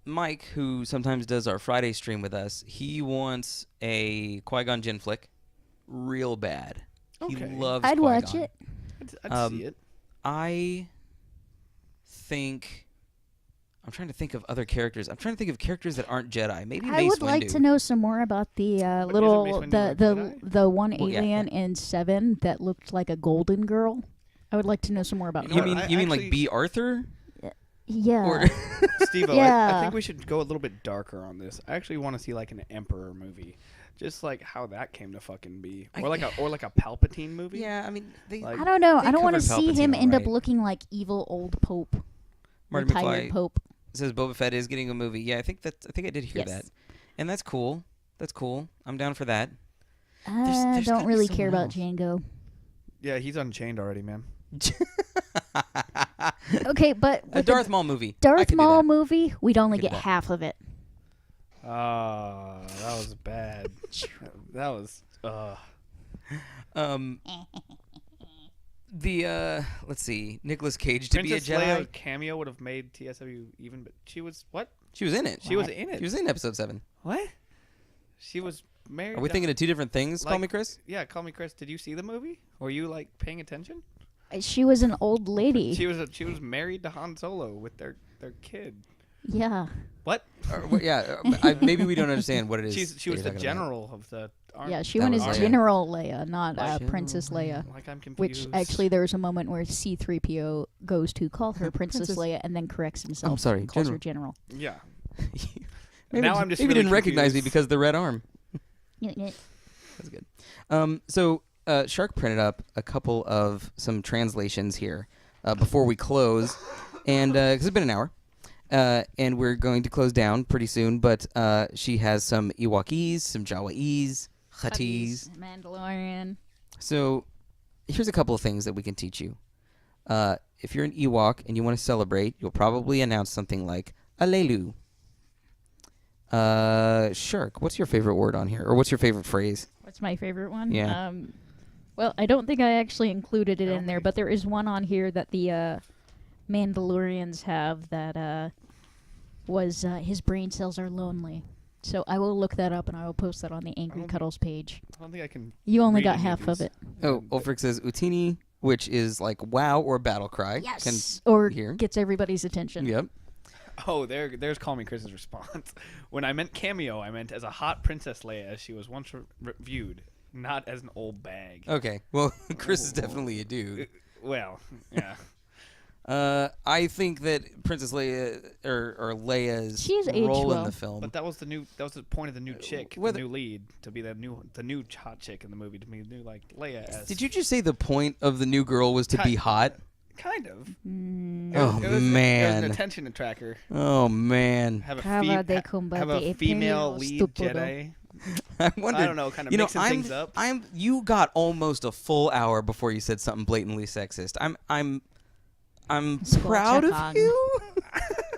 Mike, who sometimes does our Friday stream with us, he wants a Qui-Gon Jinn flick real bad. Okay. He loves I'd Qui-Gon. watch it. I'd see it. I think... I'm trying to think of other characters. I'm trying to think of characters that aren't Jedi. Maybe I Mace would like Windu. to know some more about the little the one alien in 7 that looked like a golden girl. I would like to know some more about You her. mean like B. Arthur? Yeah. Or Steve-O, Yeah. I think we should go a little bit darker on this. I actually want to see like an Emperor movie, just like how that came to fucking be, or like a Palpatine movie. Yeah, I mean, Like- I don't know. They I don't want to covered see him Palpatine end up alright. looking like evil old Pope. Marty Retired McFly Pope. says Boba Fett is getting a movie. Yeah, I think I did hear Yes. that, and that's cool. That's cool. I'm down for that. I there's don't gotta really be care someone about Django. Yeah, he's unchained already, man. Okay, but A with Darth the Maul movie. I Darth could do Maul that. movie, we'd only I could get do that. half of it. That was bad. That was. Let's see, Nicolas Cage to Princess be a Jedi. Leia cameo would have made TSW even. But she was what? She was in it. She was in it. She was in episode 7. What? She was married. Are we thinking of two different things? Call like- me Chris. Yeah, call me Chris. Did you see the movie? Were you like paying attention? She was an old lady. She was married to Han Solo with their kid. Yeah. What? Maybe we don't understand what it is. She was that the you're talking about. general of the army. Yeah, she That went was as Leia. General Leia, not Like Princess Leia. Like I'm confused. Which actually, there was a moment where C-3PO goes to call her Princess Leia and then corrects himself. I'm sorry, and calls her General. Yeah. maybe Now I'm just maybe really didn't recognize me confused. because of the red arm. Yeah, yeah. That's good. So Shark printed up a couple of some translations here before we close, and because it's been an hour, and we're going to close down pretty soon. But she has some Ewokese, some Jawaese, Huttese. Mandalorian. So here's a couple of things that we can teach you. If you're an Ewok and you want to celebrate, you'll probably announce something like Alelu. Shark, what's your favorite word on here, or what's your favorite phrase? What's my favorite one? Yeah. Well, I don't think I actually included it in there, but there is one on here that the Mandalorians have that was his brain cells are lonely. So I will look that up and I will post that on the Angry don't Cuddles page. I don't think I can. You only read got any half of these. it. Oh, Ulfric says Utini, which is like wow or battle cry. Yes. Or hear. gets everybody's attention. Yep. Oh, there's Call Me Chris's response. When I meant cameo, I meant as a hot Princess Leia as she was once viewed, not as an old bag. Okay. Well, Chris is definitely a dude. Well, yeah. I think that Princess Leia or Leia's She's aged role in well. the film. But that was the point of the new chick, whether- the new lead, to be the new hot chick in the movie, to be new like Leia. As Did you just say the point of the new girl was to be hot? Kind of. Oh, It was man. an attention attracker. Oh man. Have Acaba de have combate a female Imperial lead Stupido. Jedi. I wondered. I don't know, kind of mixing things up. You got almost a full hour before you said something blatantly sexist. I'm proud of Squatchakong. you.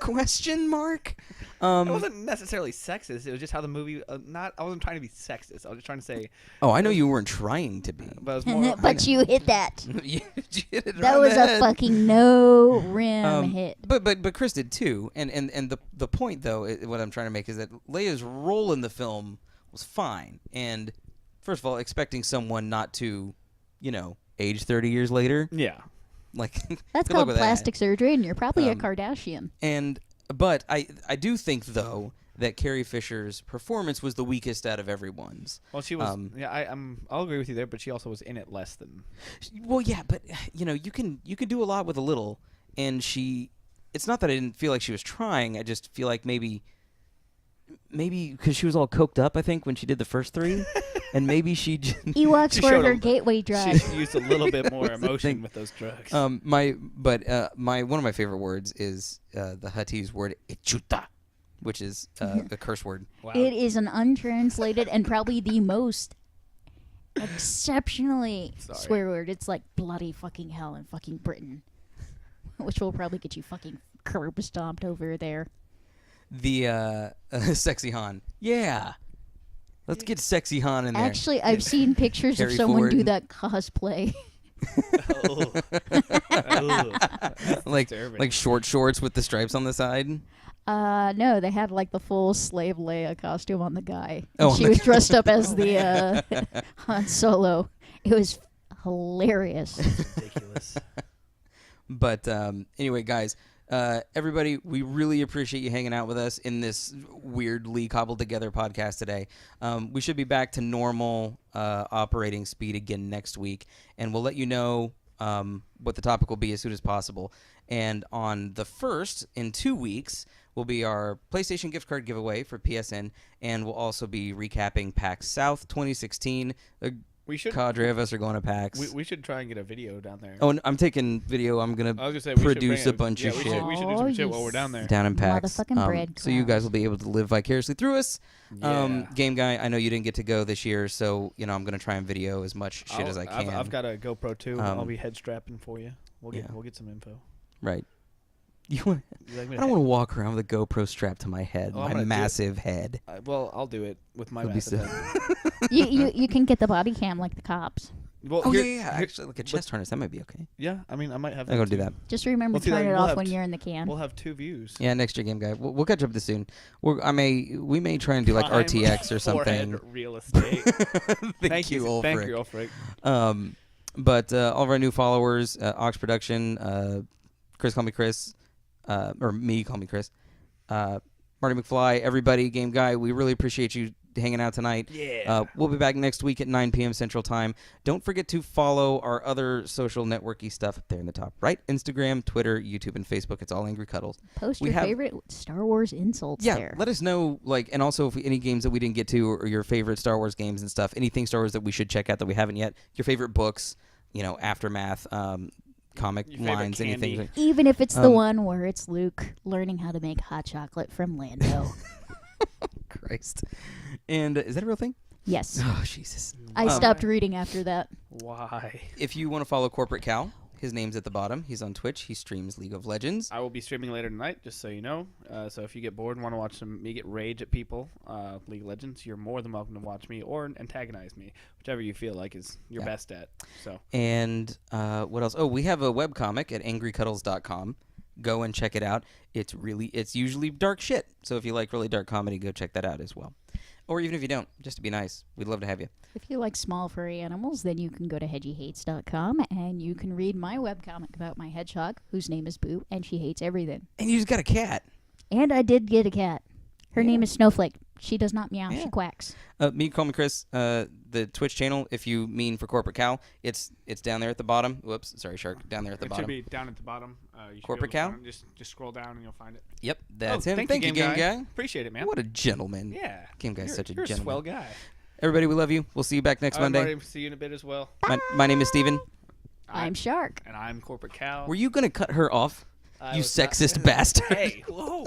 Question mark. It wasn't necessarily sexist. It was just how the movie. I wasn't trying to be sexist. I was just trying to say. Oh, I know you weren't trying to be. But it was more. But you hit that. You hit it That on was the a head. fucking no rim hit. But Chris did too, and the point though, what I'm trying to make is that Leia's role in the film was fine, and first of all, expecting someone not to, age 30 years later, Yeah. like That's good luck called with that. plastic surgery, and you're probably a Um, Kardashian. But I do think though that Carrie Fisher's performance was the weakest out of everyone's. Well, she was. I'll agree with you there, but she also was in it less than. Well, yeah, but you can do a lot with a little, and it's not that I didn't feel like she was trying. I just feel like maybe because she was all coked up, I think, when she did the first three, and maybe she just, Ewoks she were showed her a- gateway drug. She used a little bit more That's the emotion thing. with those drugs. my one of my favorite words is the Huttese word ichuta, which is a curse word. Wow. It is an untranslated and probably the most exceptionally Sorry. swear word. It's like bloody fucking hell in fucking Britain, which will probably get you fucking curb stomped over there. The sexy Han, yeah. Let's get sexy Han in there. Actually, I've seen pictures of Harry someone do Ford. that cosplay. Oh. Oh. like disturbing. short shorts with the stripes on the side. No, they had like the full slave Leia costume on the guy. Oh, And she was dressed up as the Han Solo. It was hilarious. Ridiculous. But anyway, guys, everybody, we really appreciate you hanging out with us in this weirdly cobbled together podcast today. We should be back to normal operating speed again next week, and we'll let you know what the topic will be as soon as possible. And on the 1st, in 2 weeks, will be our PlayStation gift card giveaway for PSN, and we'll also be recapping PAX South 2016. We should. Cadre of us are going to PAX. We should try and get a video down there. Oh, and I'm taking video. I'm going I was to gonna say we should produce bring a bunch of we shit. Should, we should do Oh, some shit you while we're down there. down in PAX. Motherfucking bread so you guys clouds. will be able to live vicariously through us. Yeah. Game Guy, I know you didn't get to go this year, so I'm going to try and video as much shit as I can. I've got a GoPro too. I'll Um, be head strapping for you. We'll yeah. get some info. Right. You want? You like me I to don't want to walk around with a GoPro strapped to my head, Oh, I'm my gonna do it. massive head. Well, I'll do it with my It'll be massive so- head. you can get the body cam like the cops. Well, Oh here- yeah. here- Actually, like a chest harness, that might be okay. yeah. I mean, I might have. I'm gonna do too. that. Just remember Well, to see, turn like, it we'll off have when t- you're in the can. We'll have 2 views. Yeah, next year, Game Guy. We'll catch up this soon. We may try and do like Prime RTX or forehead something. real estate. Thank you, Ulfric. Thank you, Ulfric. But all of our new followers, Ox Production, Chris call me Chris, or me call me Chris, Marty McFly, everybody, Game Guy, we really appreciate you hanging out tonight. Yeah. We'll be back next week at 9 p.m. Central Time. Don't forget to follow our other social networky stuff up there in the top right. Instagram, Twitter, YouTube, and Facebook. It's all Angry Cuddles. Post we your have- favorite Star Wars insults Yeah, there. let us know, and also if any games that we didn't get to or your favorite Star Wars games and stuff, anything Star Wars that we should check out that we haven't yet, your favorite books, Aftermath, comic Your favorite lines, anything. candy. Even if it's the Um, one where it's Luke learning how to make hot chocolate from Lando. Christ. And is that a real thing? Yes. Oh, Jesus. I stopped reading after that. Why? If you want to follow CorporateCal, his name's at the bottom. He's on Twitch. He streams League of Legends. I will be streaming later tonight, just so you know. So if you get bored and want to watch me get rage at people, League of Legends, you're more than welcome to watch me or antagonize me, whichever you feel like is your Yeah. best at. So And what else? Oh, we have a webcomic at angrycuddles.com. Go and check it out. It's usually dark shit. So if you like really dark comedy, go check that out as well. Or even if you don't, just to be nice. We'd love to have you. If you like small furry animals, then you can go to hedgiehates.com and you can read my webcomic about my hedgehog, whose name is Boo, and she hates everything. And you just got a cat. And I did get a cat. Her Yeah. name is Snowflake. She does not meow. Yeah. She quacks. Me, call me Chris. The Twitch channel, if you mean for CorporateCal, it's down there at the bottom. Whoops, sorry, Shark. Down there at the It bottom. should be down at the bottom. You should Corporate be able to Cal? find it. Just scroll down and you'll find it. Yep, that's him. Thank you, Game Guy. Appreciate it, man. What a gentleman. Yeah. Game Guy's such a you're gentleman. a swell guy. Everybody, we love you. We'll see you back next All right, Monday. Marty, see you in a bit as well. My name is Steven. I'm Shark. And I'm Corporate Cal. Were you going to cut her off? I You was not- sexist bastard. Hey, whoa.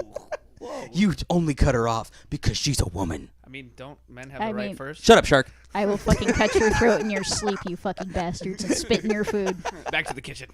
Whoa. You only cut her off because she's a woman. I mean, don't men have I the right mean- first? Shut up, Shark. I will fucking cut your throat in your sleep, you fucking bastards, and spit in your food. Back to the kitchen.